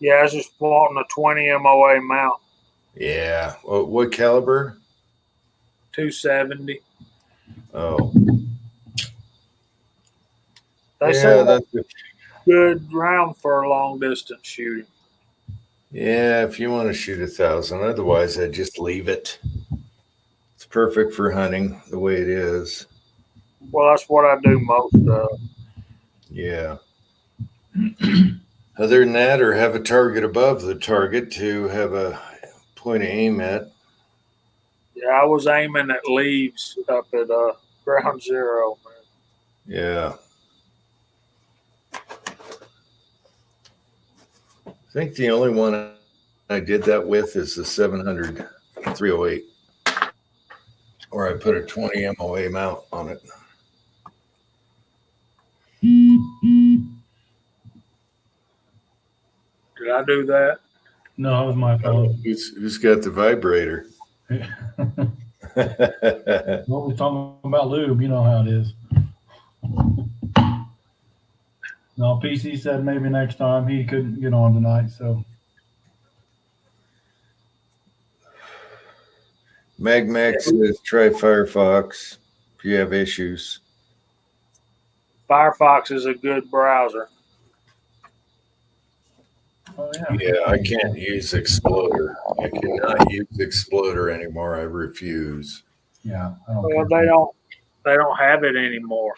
Yeah, I was just wanting a 20 MOA mount. Yeah. What caliber? 270. Oh. They say that's a good round for long distance shooting. Yeah, if you want to shoot 1,000. Otherwise, I'd just leave it. It's perfect for hunting the way it is. Well, that's what I do most of. Yeah. Other than that, or have a target above the target to have a point of aim at. Yeah, I was aiming at leaves up at ground zero, man. Yeah. I think the only one I did that with is the 700 308, where I put a 20 MOA mount on it. Did I do that? No, it was my phone. Who's got the vibrator? Well, we're talking about lube. You know how it is. No, PC said maybe next time. He couldn't get on tonight, so. Magmax says try Firefox if you have issues. Firefox is a good browser. Oh, Yeah, I can't use Exploder. I cannot use Exploder anymore. I refuse. Yeah, I don't Well, care. they don't have it anymore.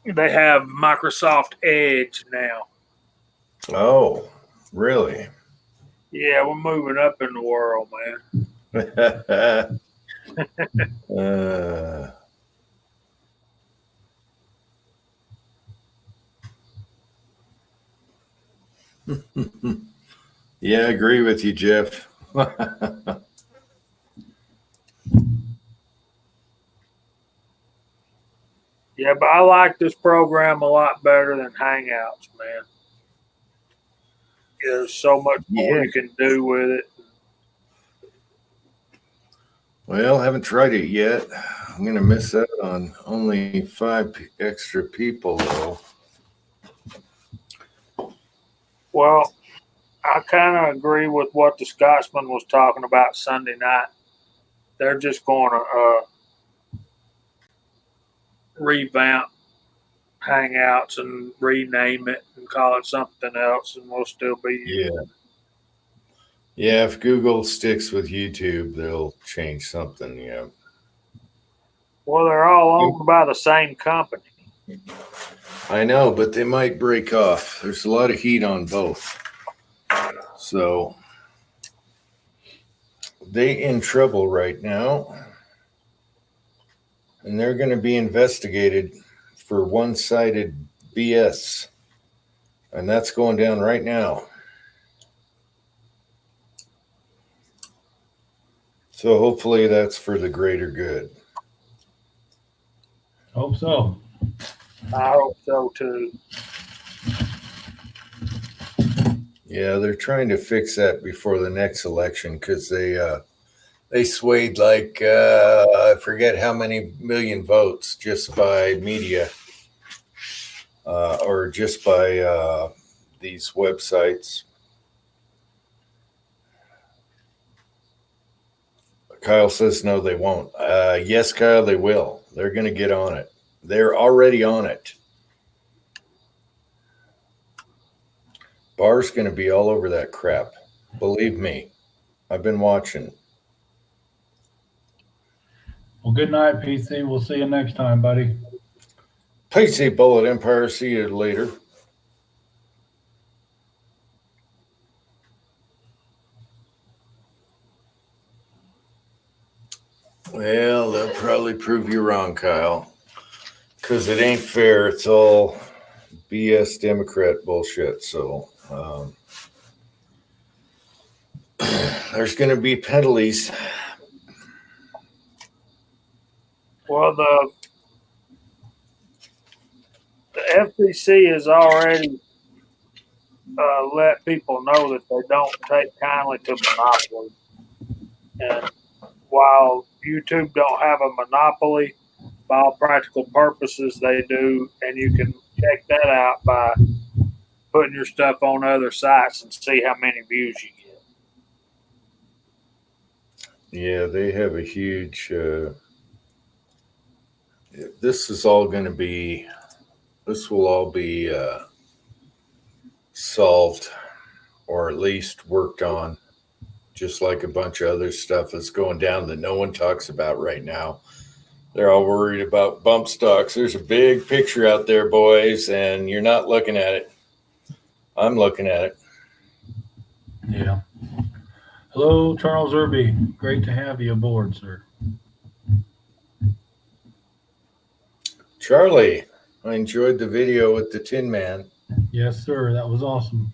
They have Microsoft Edge now. Oh, really? Yeah, we're moving up in the world, man. Yeah, I agree with you, Jeff. Yeah, but I like this program a lot better than Hangouts, man. There's so much more Yeah. you can do with it. Well, haven't tried it yet. I'm going to miss out on only 5 extra people, though. Well, I kind of agree with what the Scotsman was talking about Sunday night. They're just going to revamp Hangouts and rename it and call it something else, and we'll still be using it. Yeah, if Google sticks with YouTube, they'll change something, yeah. Well, they're all owned by the same company. I know, but they might break off. There's a lot of heat on both. So they in trouble right now. And they're going to be investigated for one-sided BS. And that's going down right now. So hopefully that's for the greater good. Hope so. I hope so too. Yeah, they're trying to fix that before the next election because they swayed like I forget how many million votes just by media or just by these websites. Kyle says no, they won't. Yes, Kyle, they will. They're going to get on it. They're already on it. Barr's going to be all over that crap. Believe me, I've been watching. Well, good night, PC. We'll see you next time, buddy. PC Bullet Empire. See you later. Well, they'll probably prove you wrong, Kyle, because it ain't fair. It's all BS Democrat bullshit. So there's going to be penalties. Well, the FCC has already let people know that they don't take kindly to monopoly. And while YouTube don't have a monopoly, by all practical purposes, they do. And you can check that out by putting your stuff on other sites and see how many views you get. Yeah, they have a huge. This is all going to be. This will all be solved, or at least worked on, just like a bunch of other stuff that's going down that no one talks about right now. They're all worried about bump stocks. There's a big picture out there, boys, and you're not looking at it. I'm looking at it. Yeah. Hello, Charles Irby. Great to have you aboard, sir. Charlie, I enjoyed the video with the Tin Man. Yes, sir. That was awesome.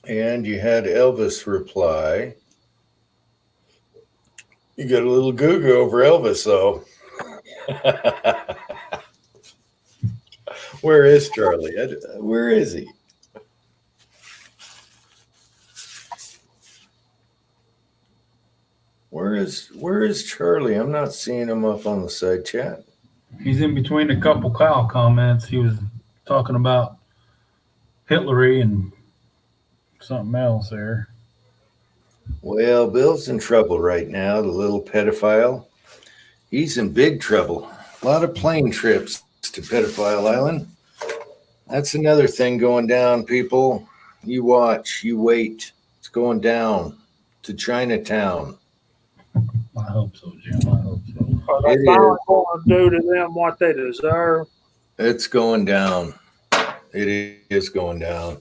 And you had Elvis reply. You got a little goo-goo over Elvis, though. Where is Charlie? Where is he? Where is Charlie? I'm not seeing him up on the side chat. He's in between a couple Kyle comments. He was talking about Hitlery and something else there. Well, Bill's in trouble right now, the little pedophile. He's in big trouble. A lot of plane trips to Pedophile Island. That's another thing going down, people. You watch, you wait. It's going down to Chinatown. I hope so, Jim. I hope so. Are they It finally is. going to do to them what they deserve? It's going down. It is going down.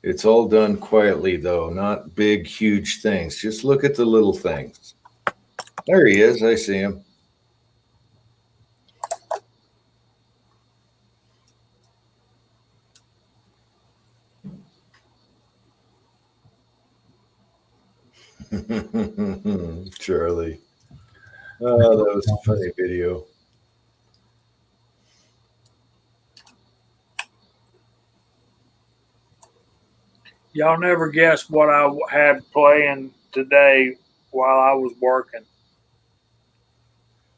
It's all done quietly, though, not big, huge things. Just look at the little things. There he is. I see him. Charlie. Oh, that was a funny video. Y'all never guess what I had playing today while I was working.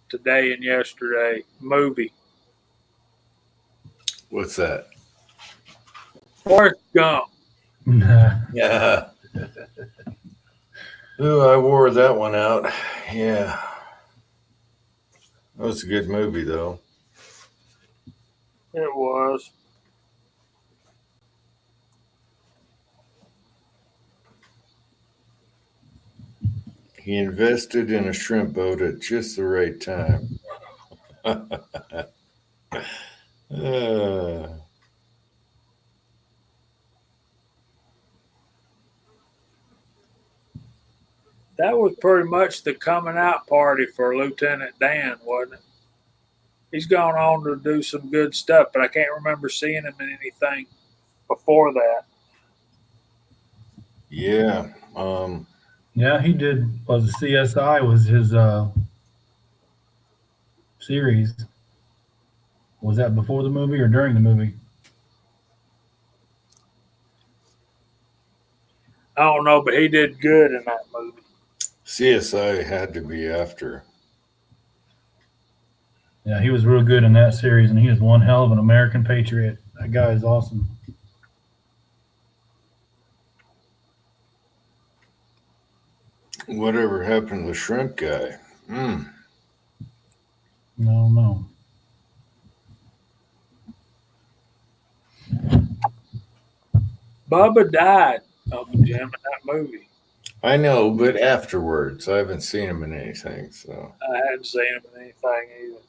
Today and yesterday. Movie. What's that? Forrest Gump. Yeah. Ooh, I wore that one out. Yeah. That was a good movie, though. It was. He invested in a shrimp boat at just the right time. That was pretty much the coming out party for Lieutenant Dan, wasn't it? He's gone on to do some good stuff, but I can't remember seeing him in anything before that. Yeah. Yeah, he did. Was CSI was his series. Was that before the movie or during the movie? I don't know, but he did good in that movie. CSI had to be after. Yeah, he was real good in that series, and he is one hell of an American patriot. That guy is awesome. Whatever happened to the shrimp guy? No. Bubba died, Uncle Jim, in that movie. I know, but afterwards, I haven't seen him in anything. So I hadn't seen him in anything either.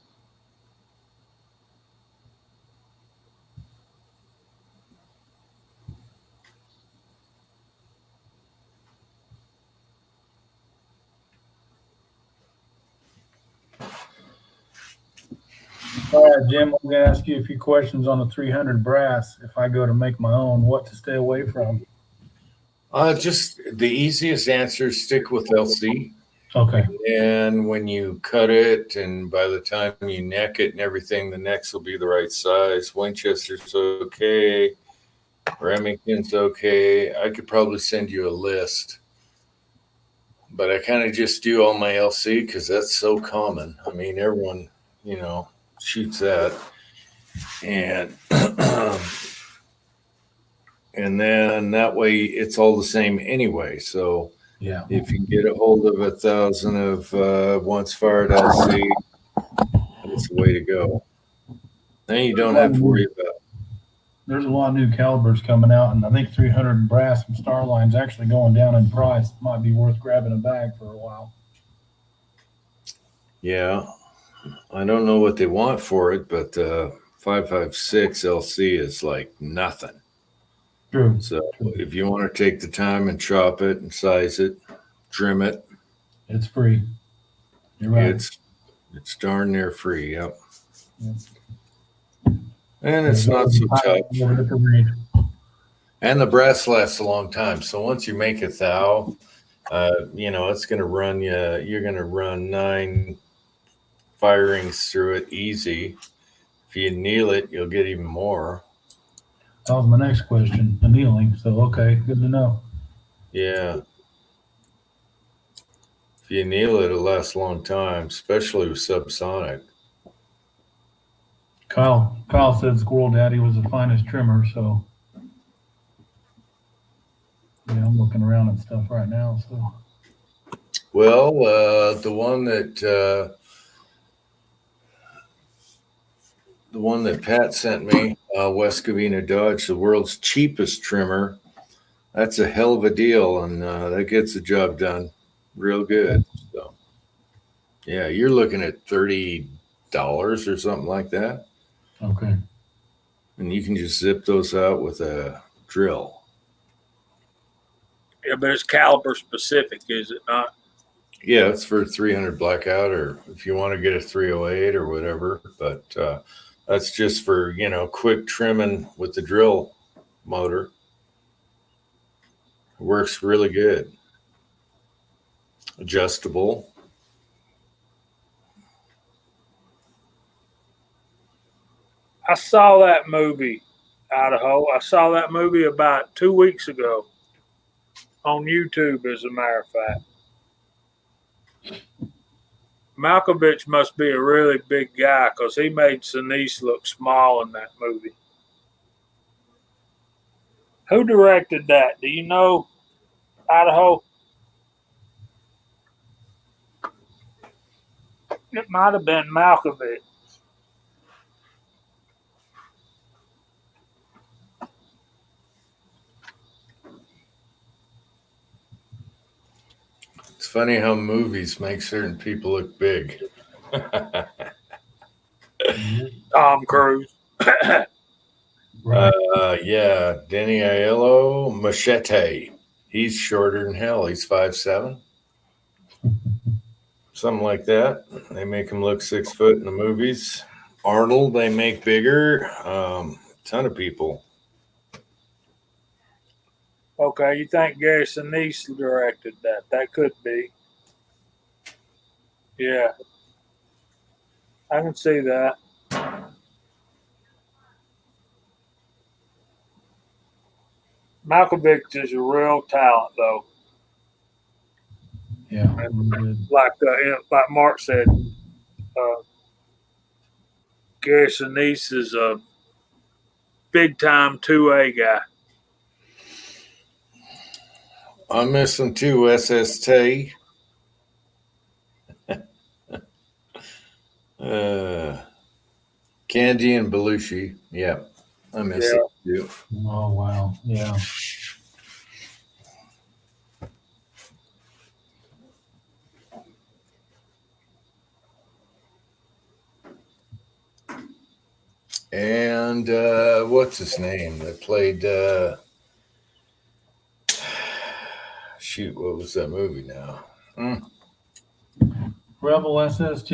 All right, Jim, I'm going to ask you a few questions on the 300 brass. If I go to make my own, what to stay away from? just the easiest answer is stick with LC. Okay. And when you cut it, and by the time you neck it and everything, the necks will be the right size. Winchester's okay. Remington's okay. I could probably send you a list. But I kind of just do all my LC because that's so common. I mean, everyone, shoots that. And and then that way it's all the same anyway. So Yeah. if you get a hold of 1,000 of once fired LC, that's the way to go. Then you don't have to worry about. There's a lot of new calibers coming out, and I think 300 brass from Starline's actually going down in price. Might be worth grabbing a bag for a while. Yeah, I don't know what they want for it, but 5.56 LC is like nothing. True. So if you want to take the time and chop it and size it, trim it, It's free. You're right. it's darn near free. Yep. Yep. And it's not so tough. tough. And the brass lasts a long time. So once you make a thou, it's going to run you. You're going to run 9 firings through it easy. If you anneal it, you'll get even more. That was my next question, annealing. So, okay, good to know. Yeah. If you anneal it, it'll last a long time, especially with subsonic. Kyle said Squirrel Daddy was the finest trimmer, so yeah, I'm looking around at stuff right now. So Well, the one that Pat sent me, West Covina Dodge, the world's cheapest trimmer. That's a hell of a deal, and that gets the job done real good. So, yeah, you're looking at $30 or something like that, okay, and you can just zip those out with a drill. Yeah, but it's caliber specific, is it not? Yeah, it's for 300 blackout, or if you want to get a 308 or whatever. But that's just for quick trimming with the drill motor. It works really good. Adjustable. I saw that movie, Idaho. I saw that movie about 2 weeks ago on YouTube, as a matter of fact. Malkovich must be a really big guy because he made Sinise look small in that movie. Who directed that? Do you know, Idaho? It might have been Malkovich. It's funny how movies make certain people look big. Tom Cruise. right. Yeah, Danny Aiello, Machete. He's shorter than hell. He's 5'7", something like that. They make him look 6 foot in the movies. Arnold, they make bigger. Ton of people. Okay, you think Gary Sinise directed that? That could be. Yeah, I can see that. Malkovich is a real talent, though. Yeah, really good. Like Mark said, Gary Sinise is a big time 2A guy. I'm missing 2 SST. Candy and Belushi. Yeah, I miss it too. Oh wow, yeah. And what's his name that played? Shoot, what was that movie now? Rebel SST.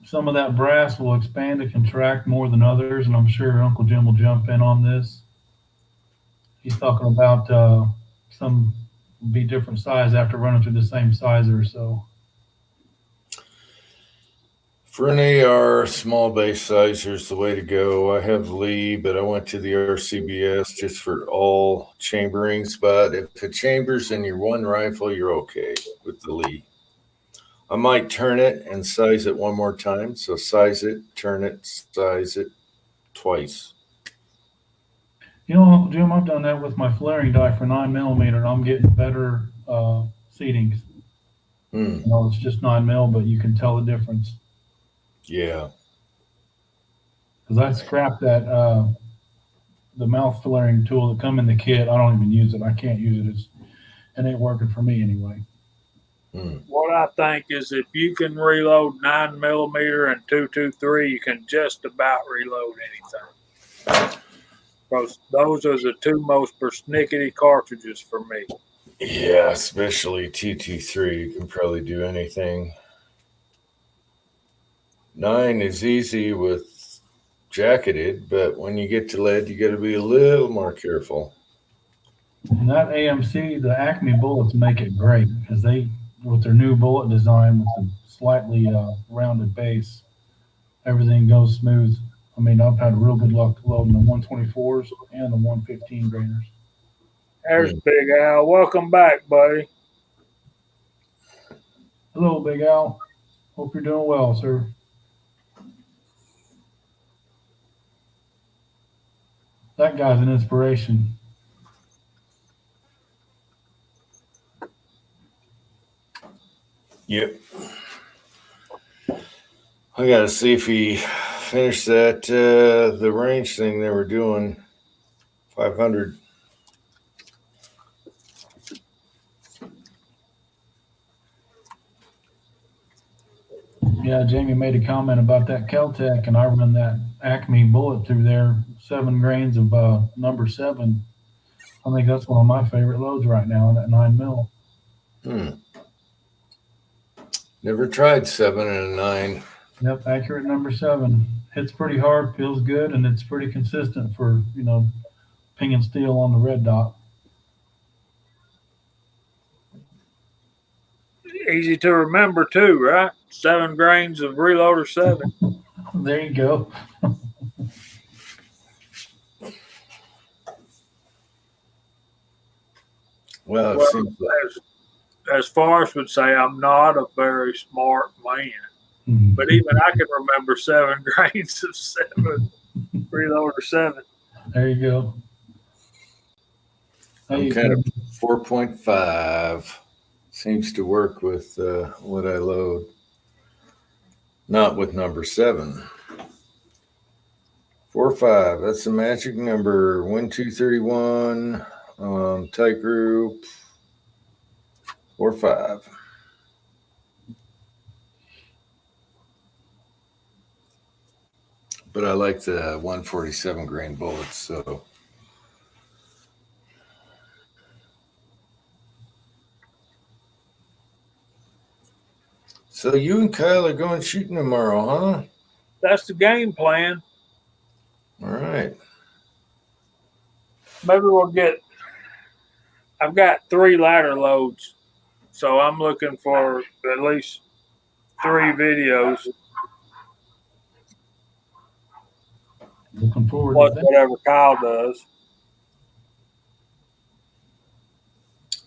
Some of that brass will expand and contract more than others, and I'm sure Uncle Jim will jump in on this. He's talking about some be different size after running through the same sizer. So For an AR, small base sizer is the way to go. I have Lee, but I went to the RCBS just for all chamberings. But if it chambers in your one rifle, you're okay with the Lee. I might turn it and size it one more time. So size it, turn it, size it twice. Uncle Jim, I've done that with my flaring die for 9mm, and I'm getting better seatings. It's just 9mm, but you can tell the difference. Yeah. Because I scrapped that the mouth flaring tool that come in the kit. I don't even use it. I can't use it. It ain't working for me anyway. What I think is if you can reload 9mm and 223, you can just about reload anything. Because those are the two most persnickety cartridges for me. Yeah, especially 223. You can probably do anything. 9 is easy with jacketed, but when you get to lead, you got to be a little more careful. And that AMC, the Acme bullets make it great because they, with their new bullet design with the slightly rounded base, everything goes smooth. I mean, I've had real good luck loading the 124s and the 115 grainers. There's Big Al. Welcome back, buddy. Hello, Big Al. Hope you're doing well, sir. That guy's an inspiration. Yep. I got to see if he finished that the range thing they were doing. 500. Yeah, Jamie made a comment about that Keltec, and I run that Acme bullet through there, 7 grains of number 7. I think that's one of my favorite loads right now, that 9 mil. Never tried 7 and a 9. Yep, accurate number 7. Hits pretty hard, feels good, and it's pretty consistent for, ping and steel on the red dot. Easy to remember too, right? 7 grains of reloader 7. There you go. Well, Well, seems like, as Forrest would say, I'm not a very smart man. Mhm. But even I can remember 7 grains of 7, reloader 7. There you go. I'm kind of 4.5. Seems to work with what I load. Not with number 7. 4-5. That's the magic number. 1-2-31. Tight group. 4-5. But I like the 147 grain bullets, so. So you and Kyle are going shooting tomorrow, huh? That's the game plan. All right. Maybe we'll get. I've got 3 ladder loads, so I'm looking for at least 3 videos. Looking forward Plus to that. whatever Kyle does.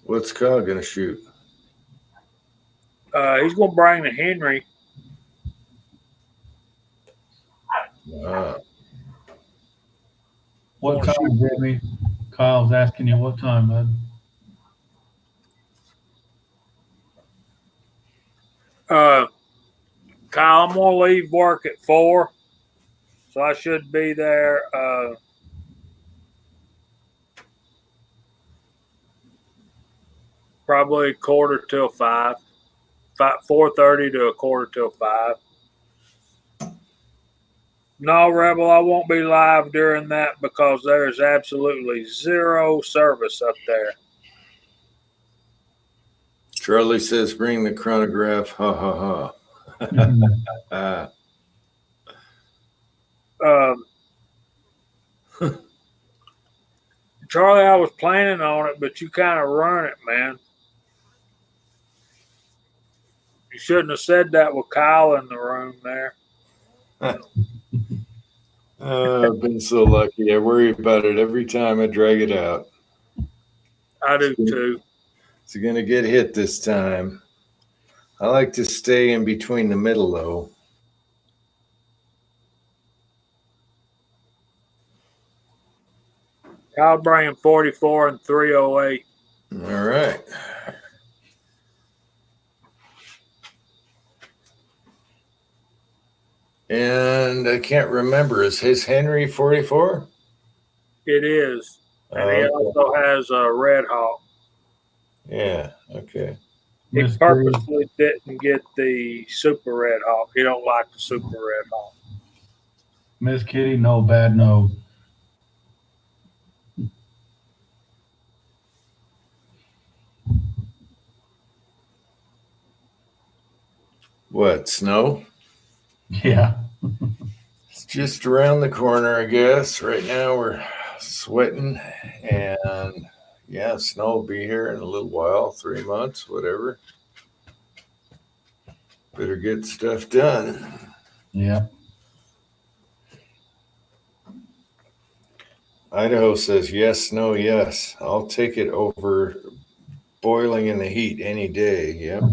What's Kyle going to shoot? He's going to bring the Henry. What time, Jamie? Kyle's asking you what time, bud. Kyle, I'm going to leave work at 4, so I should be there. Probably 4:45, 4:30 to 4:45. No, Rebel, I won't be live during that because there is absolutely 0 service up there. Charlie says, bring the chronograph. Ha, ha, ha. Charlie, I was planning on it, but you kind of run it, man. You shouldn't have said that with Kyle in the room there. I've been so lucky. I worry about it every time I drag it out. I do too. It's going to get hit this time. I like to stay in between the middle, though. Kyle bringing 44 and 308. All right. And I can't remember. Is his Henry 44? It is. And he also has a Red Hawk. Yeah, okay. He purposely didn't get the Super Red Hawk. He don't like the Super Red Hawk. Miss Kitty, no bad no. What, snow? Yeah. It's just around the corner, I guess. Right now we're sweating, and yeah, snow will be here in a little while, 3 months, whatever. Better get stuff done. Yeah. Idaho says yes, no, yes. I'll take it over boiling in the heat any day. Yep.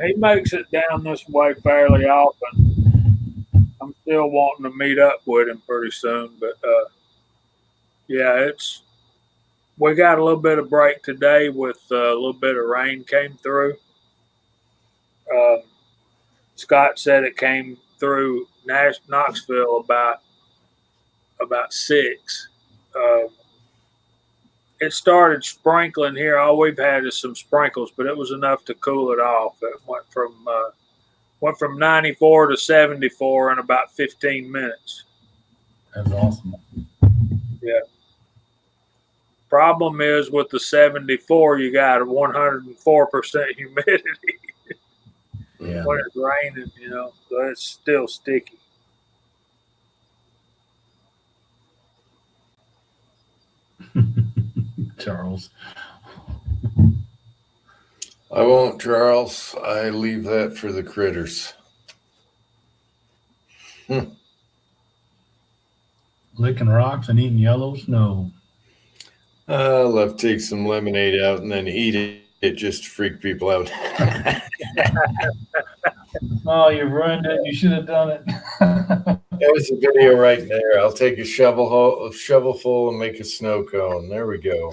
he makes it down this way fairly often. I'm still wanting to meet up with him pretty soon, but yeah, we got a little bit of break today with a little bit of rain came through. Um, Scott said it came through Knoxville about 6. Um, it started sprinkling here. All we've had is some sprinkles, but it was enough to cool it off. It went from 94 to 74 in about 15 minutes. That's awesome. Yeah. Problem is with the 74, you got a 104% humidity Yeah. when it's raining, so it's still sticky. Charles. I won't, Charles. I leave that for the critters. Licking rocks and eating yellow snow. I'll have to take some lemonade out and then eat it just to freak people out. Oh, you ruined it. You should have done it. There's a video right there. I'll take a shovelful and make a snow cone. There we go.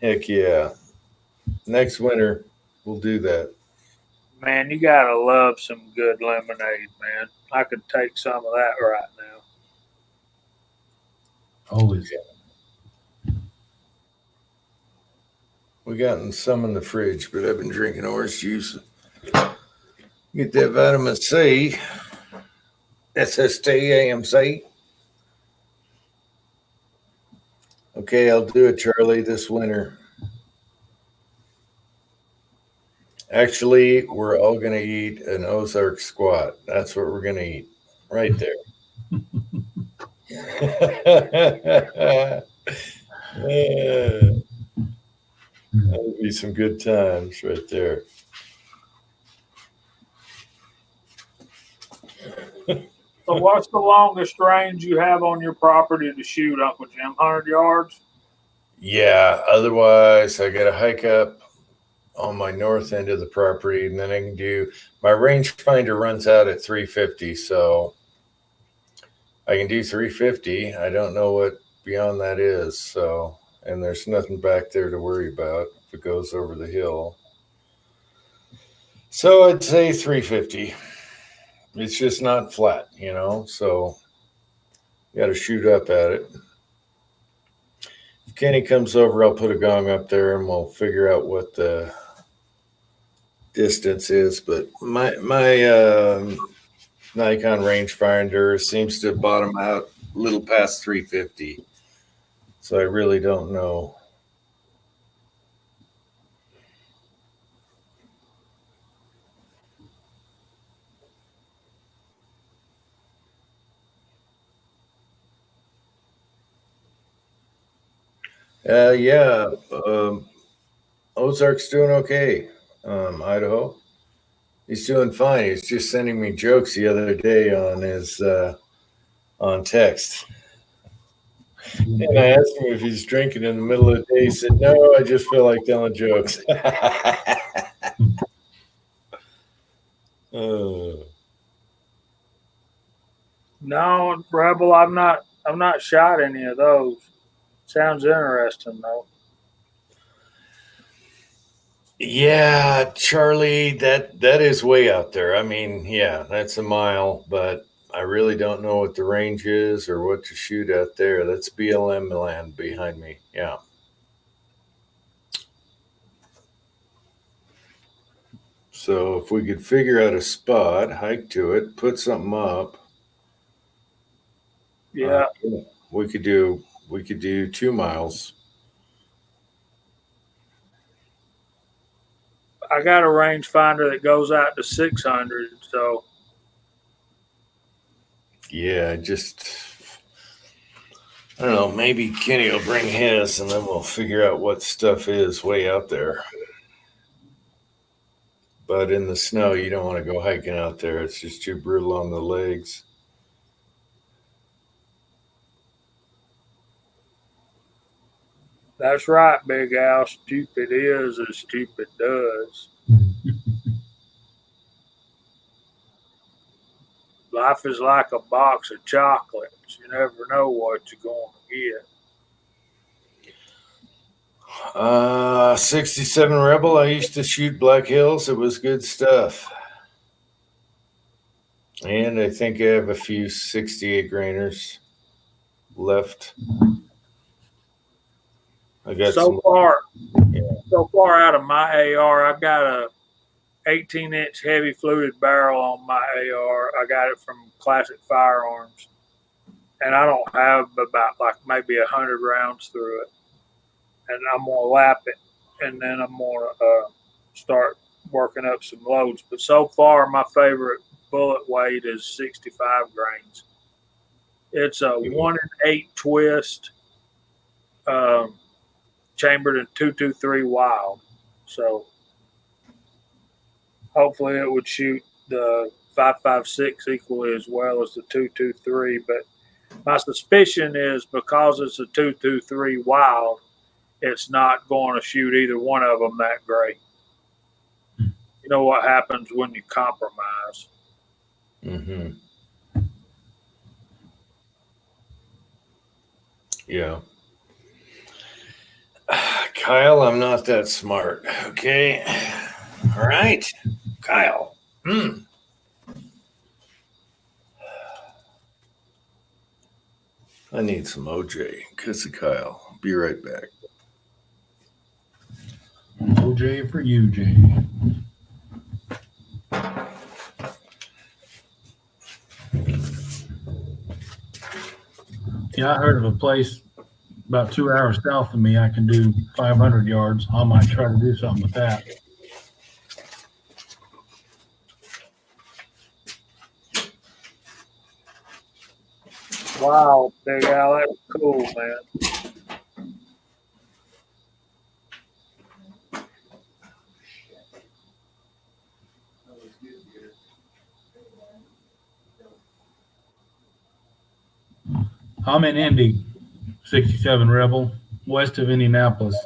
Heck yeah. Next winter, we'll do that. Man, you got to love some good lemonade, man. I could take some of that right now. Always. We got some in the fridge, but I've been drinking orange juice. Get that vitamin C. SST-AMC. Okay, I'll do it, Charlie, this winter. Actually, we're all going to eat an Ozark squat. That's what we're going to eat right there. That'll be some good times right there. So what's the longest range you have on your property to shoot, Uncle Jim? 100 yards? Yeah, otherwise I got to hike up on my north end of the property, and then I can do my rangefinder runs out at 350, so I can do 350. I don't know what beyond that is, so, and there's nothing back there to worry about if it goes over the hill. So I'd say 350. It's just not flat, so you got to shoot up at it. If Kenny comes over, I'll put a gong up there and we'll figure out what the distance is. But my Nikon rangefinder seems to bottom out a little past 350. So I really don't know. Yeah, Ozark's doing okay. Idaho, he's doing fine. He's just sending me jokes the other day on his on text. And I asked him if he's drinking in the middle of the day. He said, "No, I just feel like telling jokes." No, Rebel, I've not shot any of those. Sounds interesting though. Yeah, Charlie, that is way out there. I mean, yeah, that's a mile, but I really don't know what the range is or what to shoot out there. That's BLM land behind me. Yeah. So if we could figure out a spot, hike to it, put something up. Yeah. We could do 2 miles. I got a rangefinder that goes out to 600, so yeah, I don't know, maybe Kenny will bring his and then we'll figure out what stuff is way out there. But in the snow, you don't want to go hiking out there. It's just too brutal on the legs. that's right, Big Al. Stupid is as stupid does. Life is like a box of chocolates. You never know what you're going to get. 67 Rebel. I used to shoot Black Hills. It was good stuff. And I think I have a few 68 grainers left. I got So far out of my AR, I got a 18-inch heavy fluted barrel on my AR. I got it from Classic Firearms, and I don't have about like maybe 100 rounds through it. And I'm gonna lap it, and then I'm gonna start working up some loads. But so far, my favorite bullet weight is 65 grains. It's a 1-in-8 twist, chambered in 223 wild. So hopefully it would shoot the 5.56 equally as well as the 223. But my suspicion is because it's a 223 wild, it's not going to shoot either one of them that great. You know what happens when you compromise. Mm-hmm. Yeah. Kyle, I'm not that smart. Okay. All right. Kyle. I need some OJ because of Kyle. Be right back. OJ for you, Jay. Yeah, I heard of a place about 2 hours south of me. I can do 500 yards. I might try to do something with that. Wow, Big Al, that's cool, man. I'm in Indy, 67 Rebel, west of Indianapolis.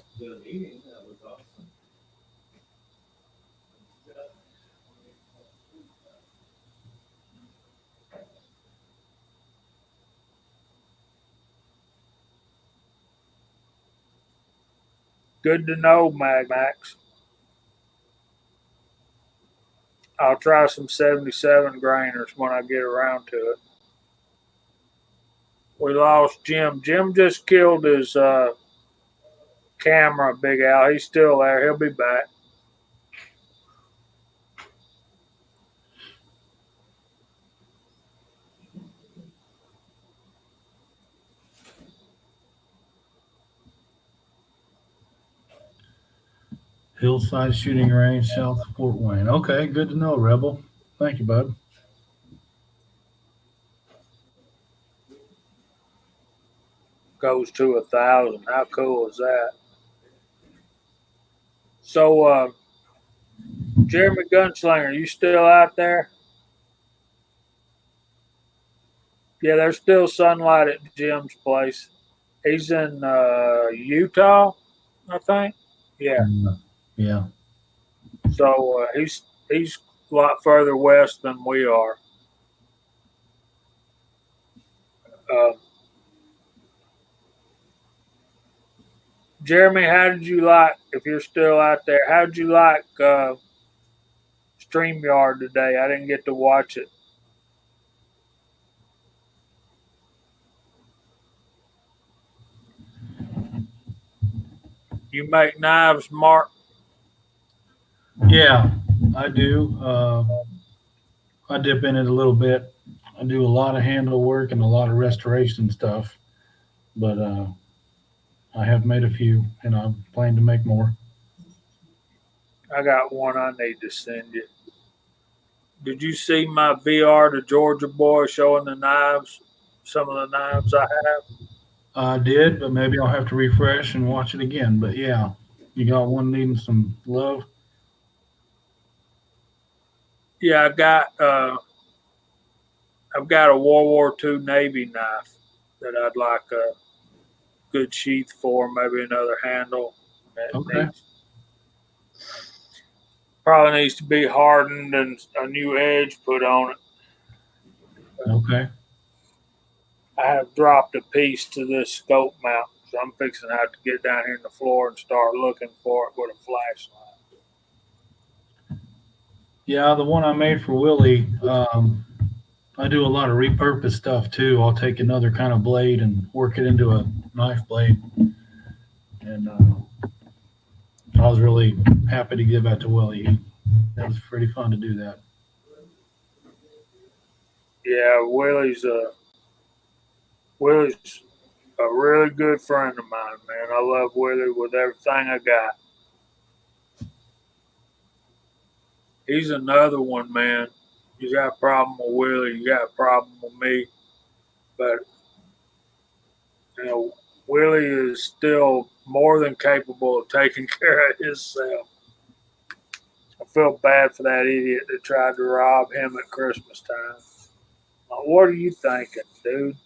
Good to know, Max. I'll try some 77 grainers when I get around to it. We lost Jim. Jim just killed his camera, Big Al. He's still there. He'll be back. Hillside Shooting Range, south of Fort Wayne. Okay, good to know, Rebel. Thank you, bud. Goes to 1,000. How cool is that? So, Jeremy Gunslinger, you still out there? Yeah, there's still sunlight at Jim's place. He's in Utah, I think. Yeah. Yeah. So he's a lot further west than we are. Jeremy, how did you like? If you're still out there, how did you like StreamYard today? I didn't get to watch it. You make knives, Mark? Yeah, I do. I dip in it a little bit. I do a lot of handle work and a lot of restoration stuff, but I have made a few, and I plan to make more. I got one I need to send you. Did you see my VR to Georgia boy showing the knives? Some of the knives I have. I did, but maybe I'll have to refresh and watch it again. But yeah, you got one needing some love. Yeah, I've got a World War II Navy knife that I'd like a good sheath for, maybe another handle. Okay. Probably needs to be hardened and a new edge put on it. Okay. I have dropped a piece to this scope mount, so I'm fixing to have to get down here in the floor and start looking for it with a flashlight. Yeah, the one I made for Willie, I do a lot of repurpose stuff too. I'll take another kind of blade and work it into a knife blade. And I was really happy to give that to Willie. That was pretty fun to do that. Yeah, Willie's a really good friend of mine, man. I love Willie with everything I got. He's another one, man. You got a problem with Willie, you got a problem with me, but you know, Willie is still more than capable of taking care of himself. I feel bad for that idiot that tried to rob him at Christmas time. What are you thinking, dude?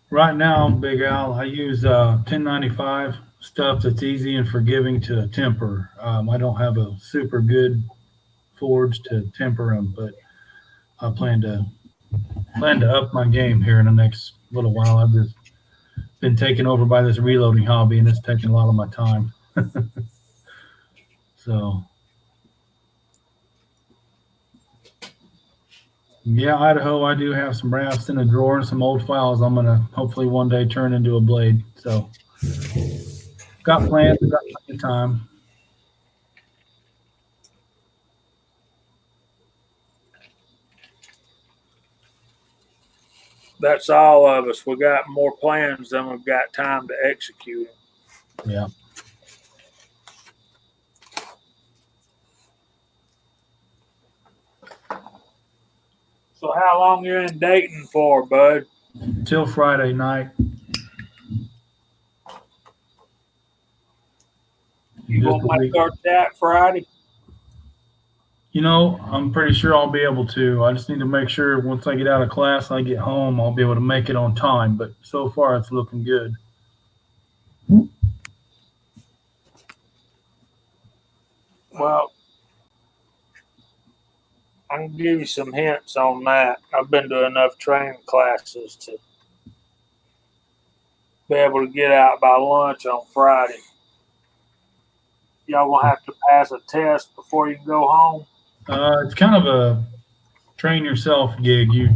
Right now, Big Al, I use 1095 stuff that's easy and forgiving to temper. I don't have a super good forge to temper them, but I plan to up my game here in the next little while. I've just been taken over by this reloading hobby, and it's taking a lot of my time. So, yeah, Idaho, I do have some rafts in a drawer and some old files I'm going to hopefully one day turn into a blade. So, got plans, got plenty of time. That's all of us. We got more plans than we've got time to execute them. Yeah. So how long you in Dayton for, bud? Until Friday night. You gonna make our chat Friday? You know, I'm pretty sure I'll be able to. I just need to make sure once I get out of class, I get home, I'll be able to make it on time. But so far, it's looking good. Well, I can give you some hints on that. I've been to enough training classes to be able to get out by lunch on Friday. Y'all gonna have to pass a test before you can go home? It's kind of a train yourself gig. You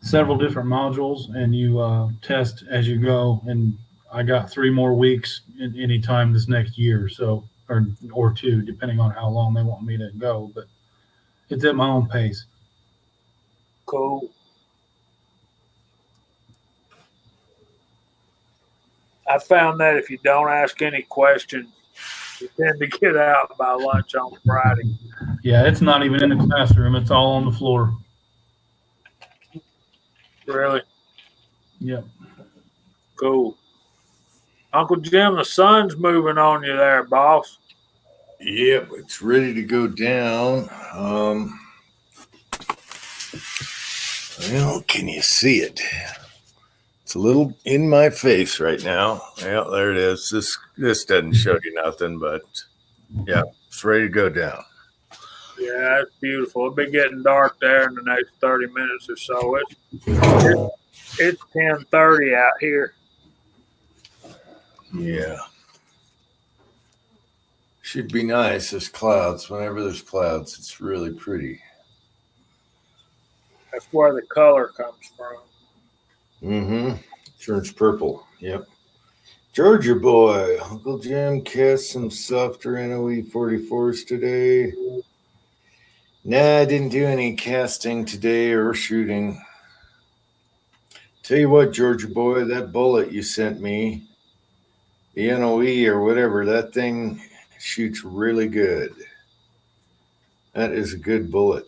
several different modules, and you test as you go. And I got 3 more weeks in any time this next year, so or 2, depending on how long they want me to go. But it's at my own pace. Cool. I found that if you don't ask any questions, you tend to get out by lunch on Friday. Yeah, it's not even in the classroom. It's all on the floor. Really? Yep. Cool. Uncle Jim, the sun's moving on you there, boss. Yep, it's ready to go down. Well, can you see it? It's a little in my face right now. Yeah, there it is. This doesn't show you nothing, but yeah, it's ready to go down. Yeah, it's beautiful. It'll be getting dark there in the next 30 minutes or so. It's 10:30 out here. Yeah. Should be nice. There's clouds. Whenever there's clouds, it's really pretty. That's where the color comes from. Mm-hmm. Turns purple. Yep. Georgia boy. Uncle Jim cast some softer NOE 44s today. Nah, I didn't do any casting today or shooting. Tell you what, Georgia boy, that bullet you sent me, the NOE or whatever, that thing shoots really good. That is a good bullet.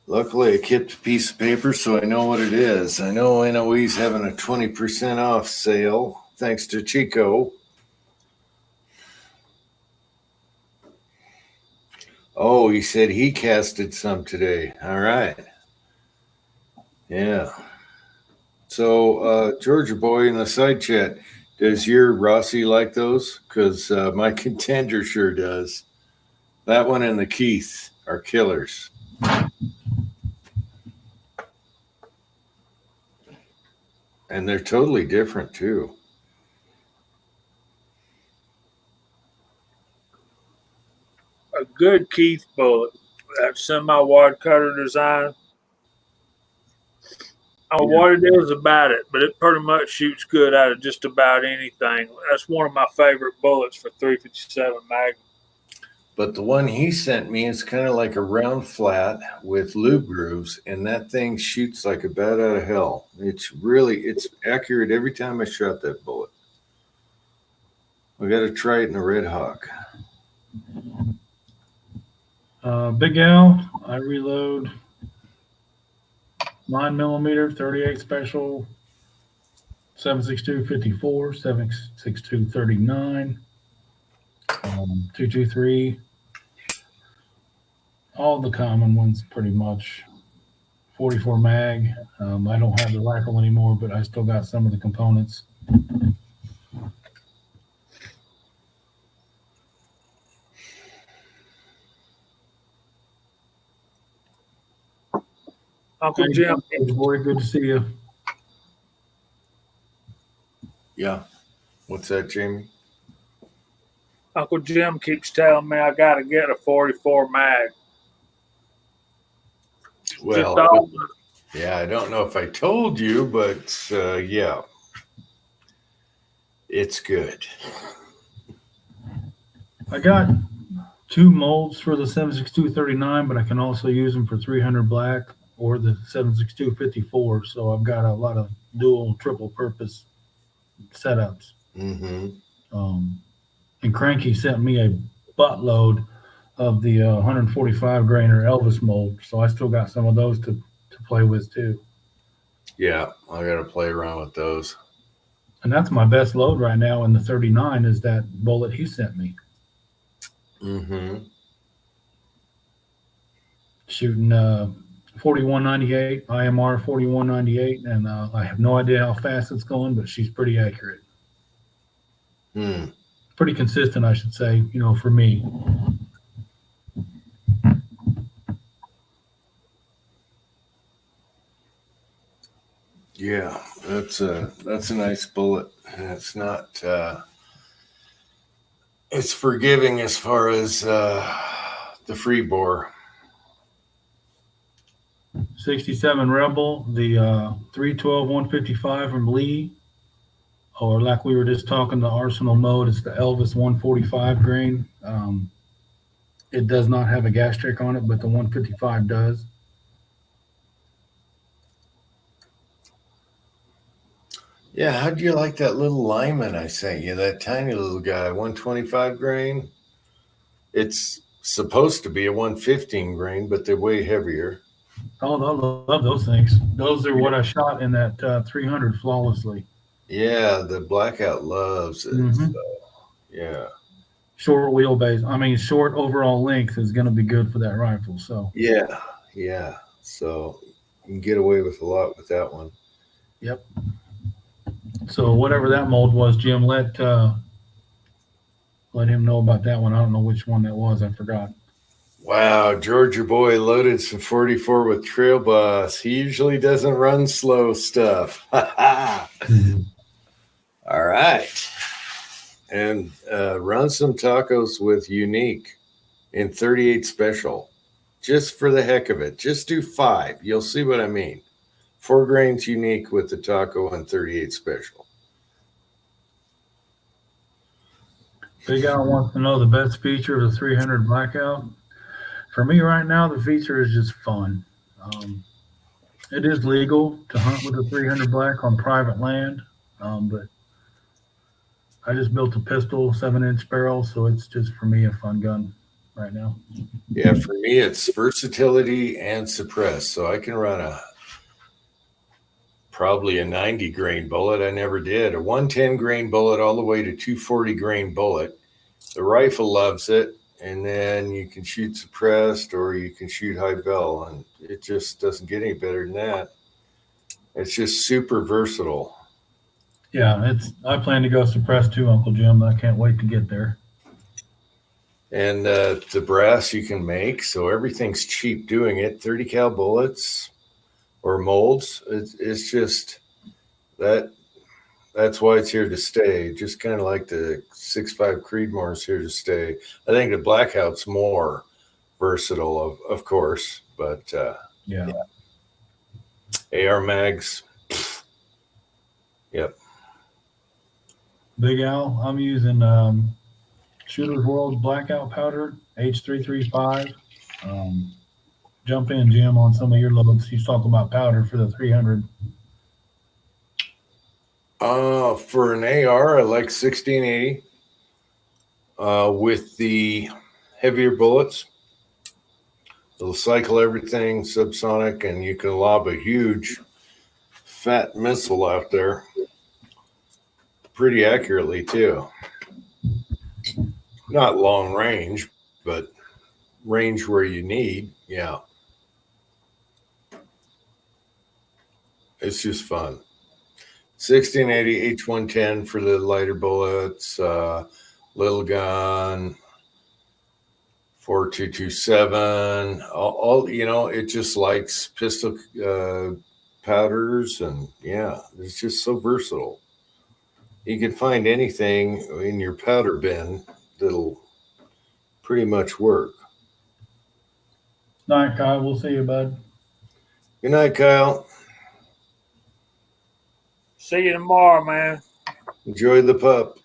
Luckily, I kept a piece of paper so I know what it is. I know NOE's having a 20% off sale, thanks to Chico. Oh, he said he casted some today. All right. Yeah. So, Georgia boy in the side chat, does your Rossi like those? Because my contender sure does. That one and the Keith are killers. And they're totally different too. A good Keith bullet, that semi-wide cutter design. I don't know what it is about it, but it pretty much shoots good out of just about anything. That's one of my favorite bullets for 357 Magnum. But the one he sent me is kind of like a round flat with lube grooves, and that thing shoots like a bat out of hell. It's accurate every time I shot that bullet. I got to try it in a Red Hawk. Big Al, I reload 9mm 38 special 7.62 54 7.62 39 223. All the common ones pretty much. 44 mag. I don't have the rifle anymore, but I still got some of the components. Uncle Jim, Boy, good to see you. Yeah. What's that, Jamie? Uncle Jim keeps telling me I got to get a 44 mag. Well, yeah, I don't know if I told you, but yeah, it's good. I got 2 molds for the 7.62 39, but I can also use them for 300 black or the 7.62 54. So I've got a lot of dual, triple purpose setups. Mm-hmm. And Cranky sent me a buttload of the 145 grainer Elvis mold, so I still got some of those to play with too. Yeah, I got to play around with those. And that's my best load right now in the 39 is that bullet he sent me. Mm-hmm. Shooting 4198 IMR 4198, and I have no idea how fast it's going, but she's pretty accurate. Pretty consistent, I should say, for me. Yeah, that's a nice bullet. And it's not it's forgiving as far as the free bore. 67 Rebel, the 312 155 from Lee, or like we were just talking, the Arsenal mode, it's the Elvis 145 grain. It does not have a gas check on it, but the 155 does. Yeah, how'd you like that little lineman I sent you? That tiny little guy, 125 grain. It's supposed to be a 115 grain, but they're way heavier. Oh, I love those things. Those are what I shot in that 300 flawlessly. Yeah, the Blackout loves it. Mm-hmm. So, yeah. Short wheelbase. I mean, short overall length is going to be good for that rifle. So yeah. So you can get away with a lot with that one. Yep. So whatever that mold was, Jim, let him know about that one. I don't know which one that was. I forgot. Wow, Georgia boy loaded some 44 with Trail Boss. He usually doesn't run slow stuff. Mm-hmm. All right. And run some tacos with Unique in 38 special, just for the heck of it. Just do 5. You'll see what I mean. 4 grains Unique with the taco and 38 special. Big Al wants to know the best feature of the 300 Blackout. For me right now, the feature is just fun. It is legal to hunt with a 300 Black on private land, but I just built a pistol, 7-inch barrel, so it's just for me a fun gun right now. Yeah, for me it's versatility and suppress. So I can run probably a 90 grain bullet. I never did a 110 grain bullet all the way to 240 grain bullet. The rifle loves it, and then you can shoot suppressed or you can shoot high vel, and it just doesn't get any better than that. It's just super versatile. Yeah, I plan to go suppressed too, Uncle Jim. I can't wait to get there. And the brass you can make, so everything's cheap doing it. 30 cal bullets or molds. It's just that. That's why it's here to stay. Just kind of like the 6.5 Creedmoor is here to stay. I think the Blackout's more versatile, of course, but Yeah. AR mags. Yep. Big Al, I'm using Shooter's World Blackout Powder H335. Jump in, Jim, on some of your loads. He's talking about powder for the 300. For an AR, I like 1680 with the heavier bullets. It'll cycle everything subsonic, and you can lob a huge fat missile out there pretty accurately too. Not long range, but range where you need. Yeah. It's just fun. 1680 H110 for the lighter bullets, little gun, 4227. All it just likes pistol powders, and yeah, it's just so versatile. You can find anything in your powder bin that'll pretty much work. Night, Kyle. We'll see you, bud. Good night, Kyle. See you tomorrow, man. Enjoy the pup.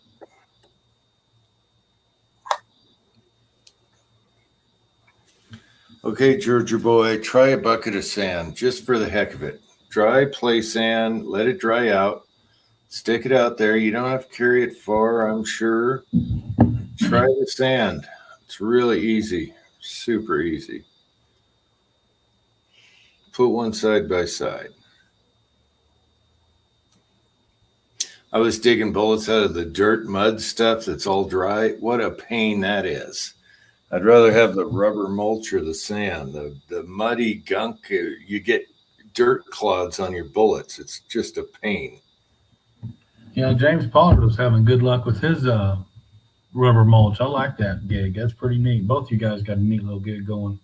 Okay, Georgia boy, try a bucket of sand just for the heck of it. Dry play sand, let it dry out. Stick it out there. You don't have to carry it far, I'm sure. Try the sand. It's really easy, super easy. Put one side by side. I was digging bullets out of the dirt mud stuff that's all dry. What a pain that is. I'd rather have the rubber mulch or the sand. The muddy gunk, you get dirt clods on your bullets. It's just a pain. Yeah, James Pollard was having good luck with his rubber mulch. I like that gig. That's pretty neat. Both you guys got a neat little gig going.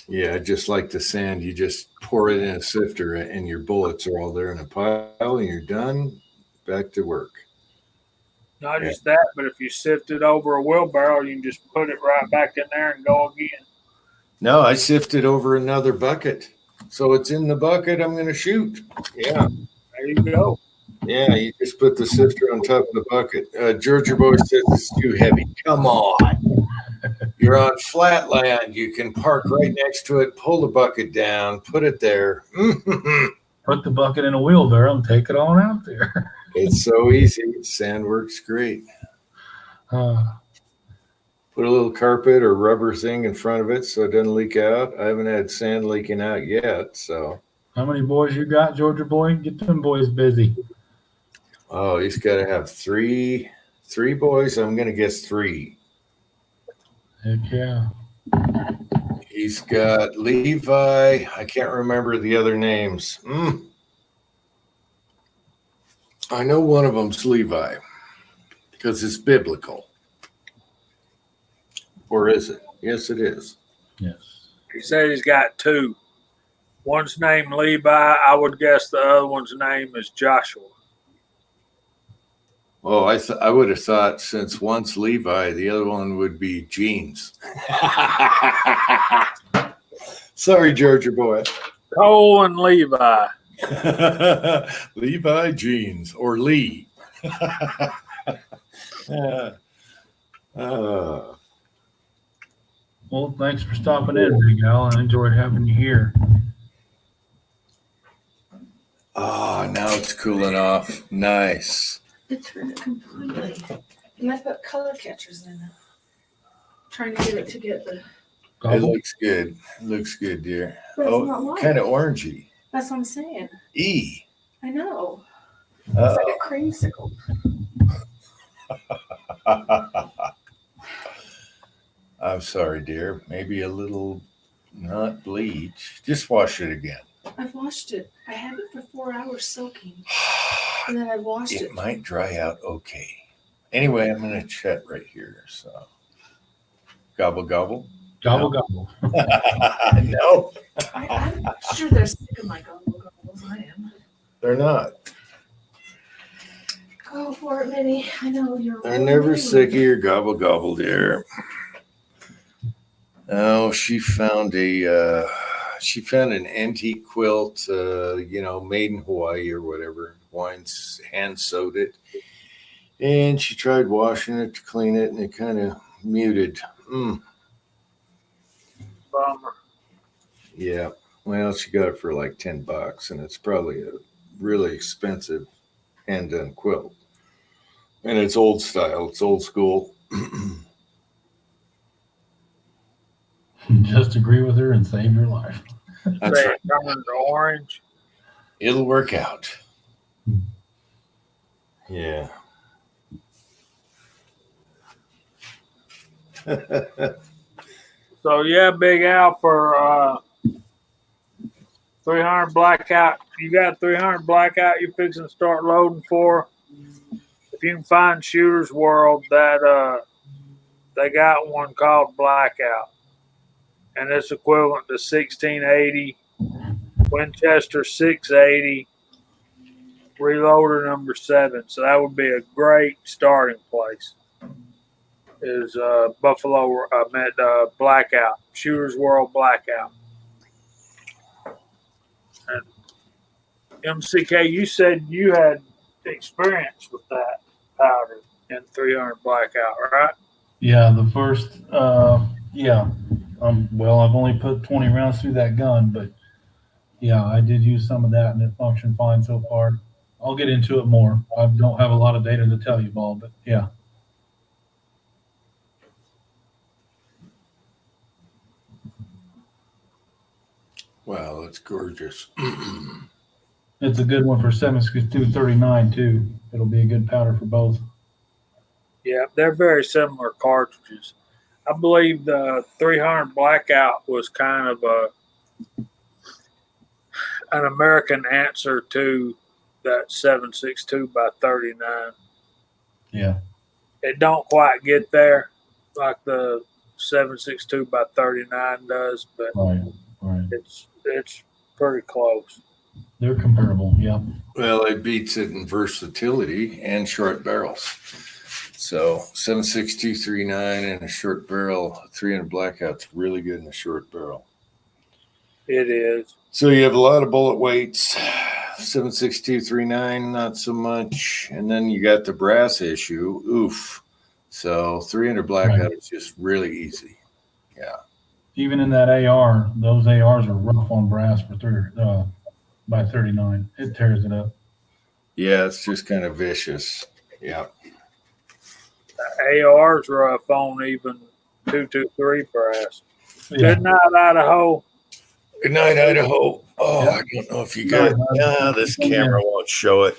Yeah, just like the sand, you just pour it in a sifter and your bullets are all there in a pile and you're done. Back to work. Not just that, but if you sift it over a wheelbarrow, you can just put it right back in there and go again. No, I sifted over another bucket. So it's in the bucket I'm going to shoot. Yeah. There you go. Yeah, you just put the sifter on top of the bucket. Georgia boy says it's too heavy. Come on. You're on flat land. You can park right next to it, pull the bucket down, put it there. Put the bucket in a wheelbarrow and take it on out there. It's so easy. Sand works great. Put a little carpet or rubber thing in front of it so it doesn't leak out. I haven't had sand leaking out yet. So, how many boys you got, Georgia boy? Get them boys busy. Oh, he's got to have three boys. I'm going to guess 3. Heck yeah. He's got Levi. I can't remember the other names. I know one of them's Levi because it's biblical. Or is it? Yes, it is. Yes. He said he's got 2. One's named Levi. I would guess the other one's name is Joshua. Oh, I would have thought since one's Levi, the other one would be Jeans. Sorry, Georgia boy. Cole and Levi. Levi Jeans or Lee. Well, thanks for stopping in, Big Al. I enjoyed having you here. Oh, now it's cooling off. Nice. It's red completely. And I put color catchers in it. Trying to get it to get the. It looks good. It looks good, dear. But it's not white. Kind of orangey. That's what I'm saying. E. I know. It's like a creamsicle. I'm sorry, dear. Maybe a little, not bleach. Just wash it again. I've washed it. I had it for 4 hours soaking. And then I washed it. It might dry out okay. Anyway, I'm going to chat right here. So Gobble gobble. Gobble gobble. No, I'm sure they're sick of my gobble gobbles. I am. they're not. Go for it, Minnie. I know you're. They're never sick of your gobble gobble, dear. Oh, she found an antique quilt, made in Hawaii or whatever. Hawaiians hand sewed it, and she tried washing it to clean it, and it kind of muted. Bummer. Yeah. Well, she got it for like $10, and it's probably a really expensive hand done quilt. And it's old style. It's old school. Just agree with her and save your life. That's They right. turned orange. It'll work out. Yeah. So yeah, Big Al for 300 blackout. You got 300 blackout you're fixing to start loading for. If you can find Shooter's World, that they got one called Blackout, and it's equivalent to 1680, Winchester 680, reloader number 7. So that would be a great starting place. Is Buffalo Blackout, Shooter's World Blackout. And MCK, you said you had experience with that powder in 300 Blackout, right? Yeah, the first, yeah. Well, I've only put 20 rounds through that gun, but yeah, I did use some of that and it functioned fine so far. I'll get into it more. I don't have a lot of data to tell you, Ball, but yeah. Wow, that's gorgeous. It's a good one for 7.62 too. It'll be a good powder for both. Yeah, they're very similar cartridges. I believe the 300 Blackout was kind of an American answer to that 7.62 by 39. Yeah. It don't quite get there like the 7.62 by 39 does, but Right. it's pretty close. They're comparable. Yeah. Well, it beats it in versatility and short barrels. So 7.6239 and a short barrel, 300 Blackout's really good in a short barrel. It is. So you have a lot of bullet weights. 7.6239, not so much. And then you got the brass issue. Oof. So 300 Blackout is just really easy. Yeah. Even in that AR, those ARs are rough on brass for by 39. It tears it up. Yeah, it's just kind of vicious. Yeah. AR's rough on even 223 brass. Yeah. Good night, Idaho. Good night, Idaho. Oh, Yeah. I don't know if you got this camera won't show it.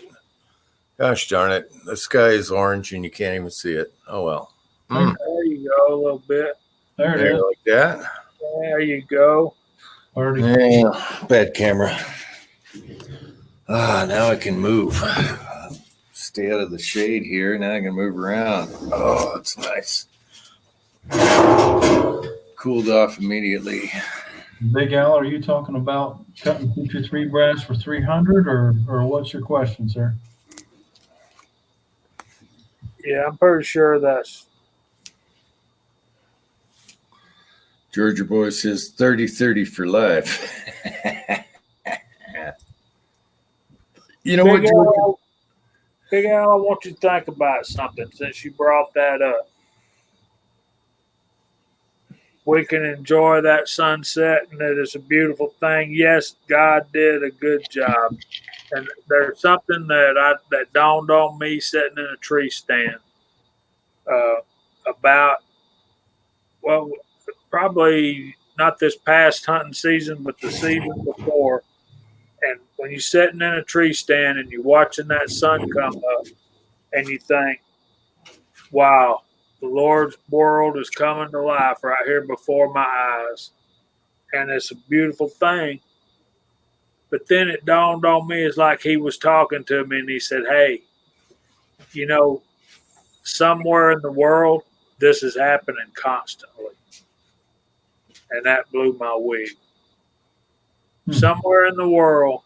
Gosh darn it. The sky is orange and you can't even see it. Oh, well. There you go, a little bit. There it is. Like that. There you go. Yeah, bad camera. Now I can move. Stay out of the shade here. Now I can move around. Oh, it's nice. Cooled off immediately. Big Al, are you talking about cutting 223 brass for 300 or what's your question, sir? Yeah, I'm pretty sure that's. Georgia boy says 30-30 for life. You know what, Georgia? Big Al, I want you to think about something since you brought that up. We can enjoy that sunset and it is a beautiful thing. Yes, God did a good job. And there's something that dawned on me sitting in a tree stand about, well, probably not this past hunting season, but the season before. And when you're sitting in a tree stand and you're watching that sun come up and you think, wow, the Lord's world is coming to life right here before my eyes. And it's a beautiful thing. But then it dawned on me, it's like he was talking to me and he said, hey, somewhere in the world, this is happening constantly. and that blew my wig. Somewhere in the world,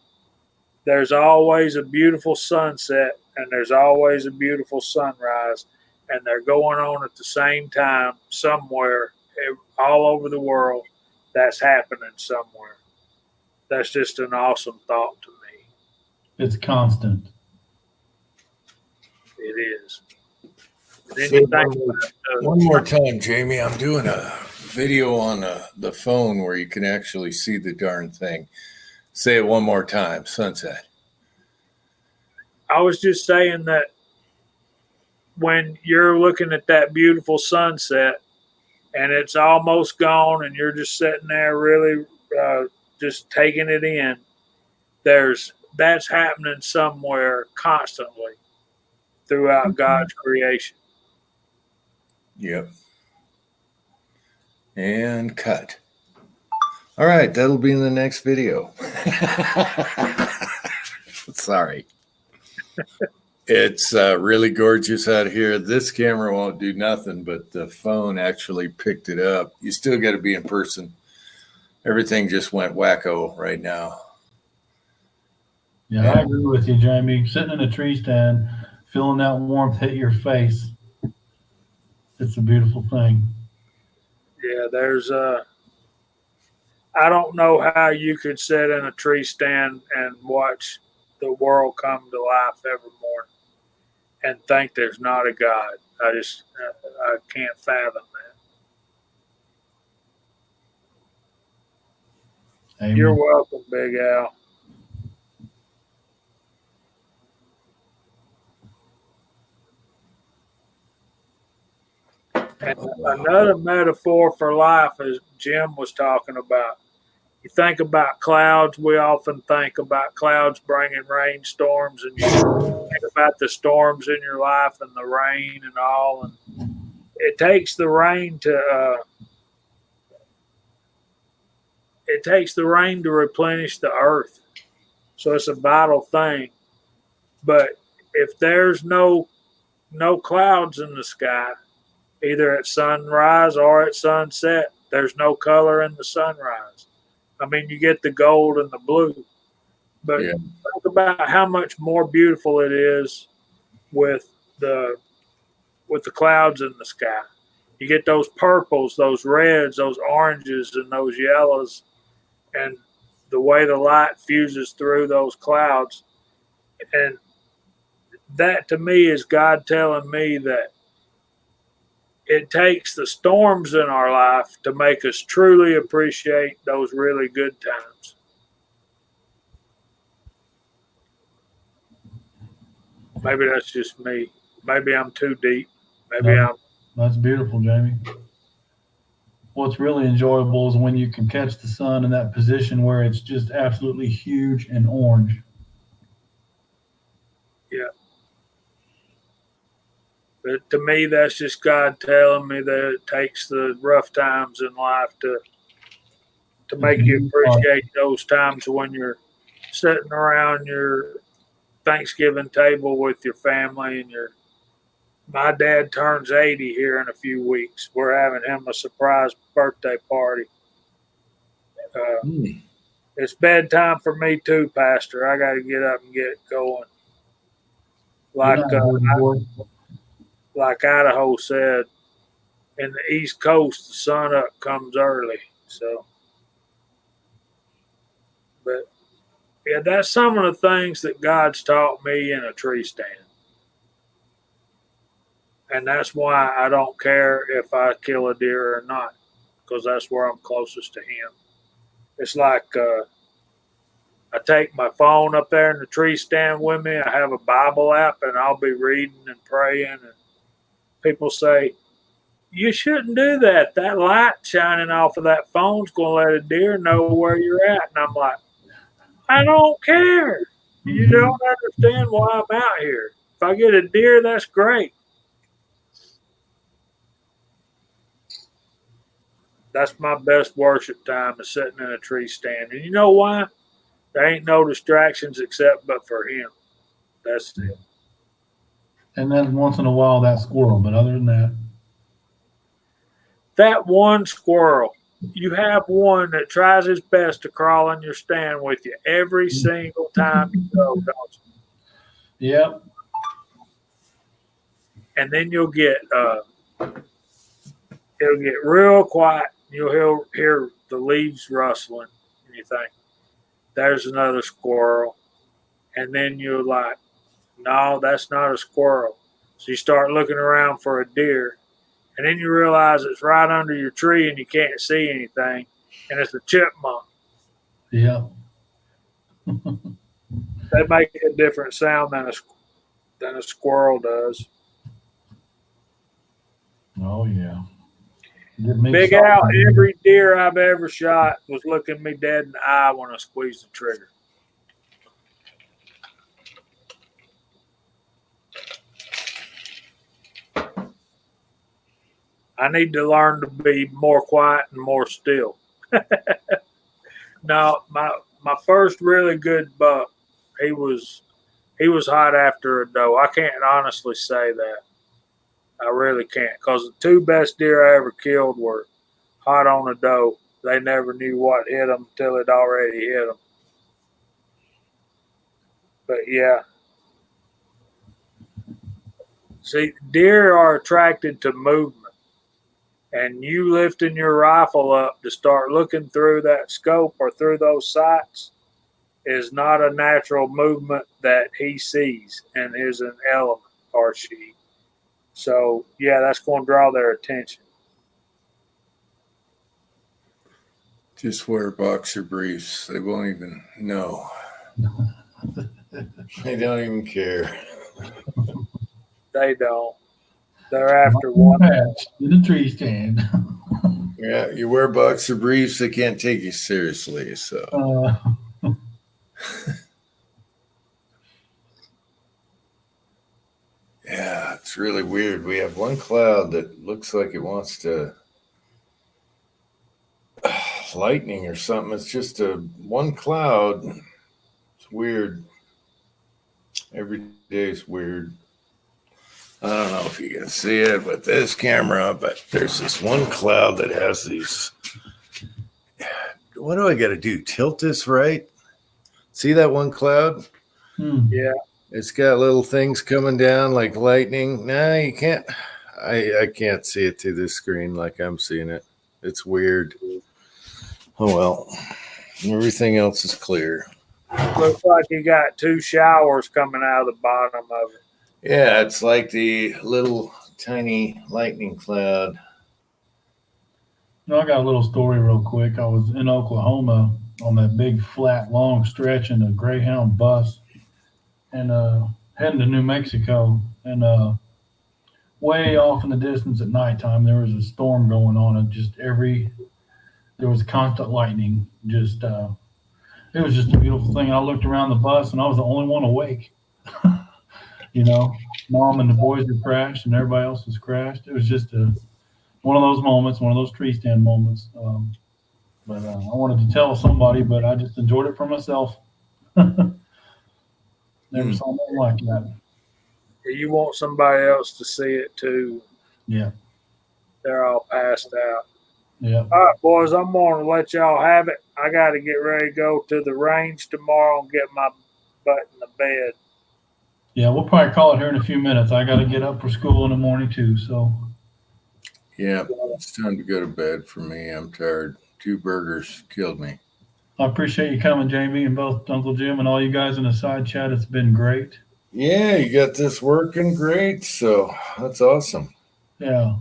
there's always a beautiful sunset and there's always a beautiful sunrise, and they're going on at the same time somewhere all over the world. That's happening somewhere. That's just an awesome thought to me. It's constant. It is. Then you think One more time, Jamie. I'm doing a video on the phone where you can actually see the darn thing. Say it one more time. Sunset. I was just saying that when you're looking at that beautiful sunset and it's almost gone and you're just sitting there really just taking it in, that's happening somewhere constantly throughout God's creation. Yep. And cut. All right, that'll be in the next video. Sorry. It's really gorgeous out here. This camera won't do nothing, but the phone actually picked it up. You still got to be in person. Everything just went wacko right now. Yeah, I agree with you, Jamie. Sitting in a tree stand, feeling that warmth hit your face. It's a beautiful thing. Yeah, I don't know how you could sit in a tree stand and watch the world come to life every morning and think there's not a God. I can't fathom that. Amen. You're welcome, Big Al. And another metaphor for life, as Jim was talking about, you think about clouds. We often think about clouds bringing rainstorms, and you think about the storms in your life and the rain and all. And it takes the rain to replenish the earth. So it's a vital thing. But if there's no clouds in the sky, either at sunrise or at sunset, there's no color in the sunrise. I mean, you get the gold and the blue, but think about how much more beautiful it is with the clouds in the sky. You get those purples, those reds, those oranges, and those yellows, and the way the light fuses through those clouds. And that to me is God telling me that it takes the storms in our life to make us truly appreciate those really good times. Maybe that's just me. Maybe I'm too deep. That's beautiful, Jamie. What's really enjoyable is when you can catch the sun in that position where it's just absolutely huge and orange. Yeah. But to me, that's just God telling me that it takes the rough times in life to make you appreciate those times when you're sitting around your Thanksgiving table with your family and my dad turns 80 here in a few weeks. We're having him a surprise birthday party. It's bedtime for me too, Pastor. I got to get up and get going. Like Idaho said, in the East Coast, the sun up comes early. So, but yeah, that's some of the things that God's taught me in a tree stand. And that's why I don't care if I kill a deer or not, because that's where I'm closest to Him. It's like I take my phone up there in the tree stand with me. I have a Bible app, and I'll be reading and praying. And people say, you shouldn't do that. That light shining off of that phone's going to let a deer know where you're at. And I'm like, I don't care. You don't understand why I'm out here. If I get a deer, that's great. That's my best worship time, is sitting in a tree stand. And you know why? There ain't no distractions except but for Him. That's it. And then once in a while that squirrel, but other than that. That one squirrel, you have one that tries his best to crawl in your stand with you every single time you go, don't you? Yep. And then it'll get real quiet. You'll hear the leaves rustling, and you think, "There's another squirrel." And then you're like, "No, that's not a squirrel." So you start looking around for a deer, and then you realize it's right under your tree and you can't see anything, and it's a chipmunk. Yep. They make a different sound than a squirrel does. Oh yeah. Get me Big excited. Al, every deer I've ever shot was looking me dead in the eye when I squeezed the trigger. I need to learn to be more quiet and more still. No, my first really good buck, he was hot after a doe. I can't honestly say that. I really can't, because the two best deer I ever killed were hot on a doe. They never knew what hit them until it already hit them. But yeah, see, deer are attracted to movement, and you lifting your rifle up to start looking through that scope or through those sights is not a natural movement that he sees and is an element, or she. So yeah, that's going to draw their attention. Just wear boxer briefs. They won't even know. They don't even care. They don't. They're after one. Patch in the tree stand. Yeah, you wear boxer briefs, they can't take you seriously. So yeah, it's really weird. We have one cloud that looks like it wants to lightning or something. It's just a one cloud. It's weird. Every day is weird. I don't know if you can see it with this camera, but there's this one cloud that has these. What do I got to do? Tilt this right? See that one cloud? Yeah. It's got little things coming down like lightning. Nah, you can't. I can't see it through this screen like I'm seeing it. It's weird. Oh well. Everything else is clear. Looks like you got two showers coming out of the bottom of it. Yeah, it's like the little tiny lightning cloud. I got a little story real quick. I was in Oklahoma on that big flat long stretch in a Greyhound bus and heading to New Mexico, and way off in the distance at nighttime there was a storm going on, and there was constant lightning. It was just a beautiful thing. I looked around the bus and I was the only one awake. Mom and the boys had crashed and everybody else was crashed. It was just one of those moments, one of those tree stand moments. But I wanted to tell somebody, but I just enjoyed it for myself. Never saw nothing like that. You want somebody else to see it too. Yeah. They're all passed out. Yeah. All right, boys, I'm going to let y'all have it. I got to get ready to go to the range tomorrow and get my butt in the bed. Yeah, we'll probably call it here in a few minutes. I got to get up for school in the morning too. So. Yeah, it's time to go to bed for me. I'm tired. 2 burgers killed me. I appreciate you coming, Jamie, and both Uncle Jim and all you guys in the side chat. It's been great. Yeah, you got this working great. So that's awesome. Yeah.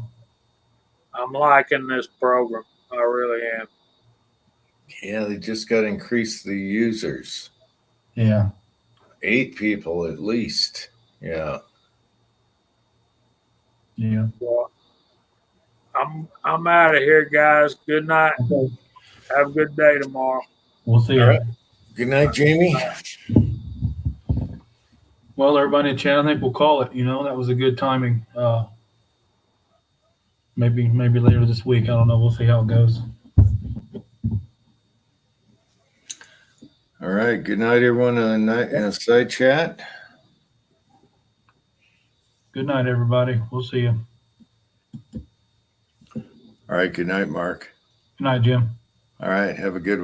I'm liking this program. I really am. Yeah, they just got to increase the users. Yeah. 8 people at least. Yeah. Yeah. Well, I'm out of here, guys. Good night. Okay. Have a good day tomorrow. We'll see you. All right. Good night, Jamie. Well, everybody in the chat, I think we'll call it. That was a good timing. Maybe later this week. I don't know. We'll see how it goes. All right. Good night, everyone in the side chat. Good night, everybody. We'll see you. All right. Good night, Mark. Good night, Jim. All right. Have a good one.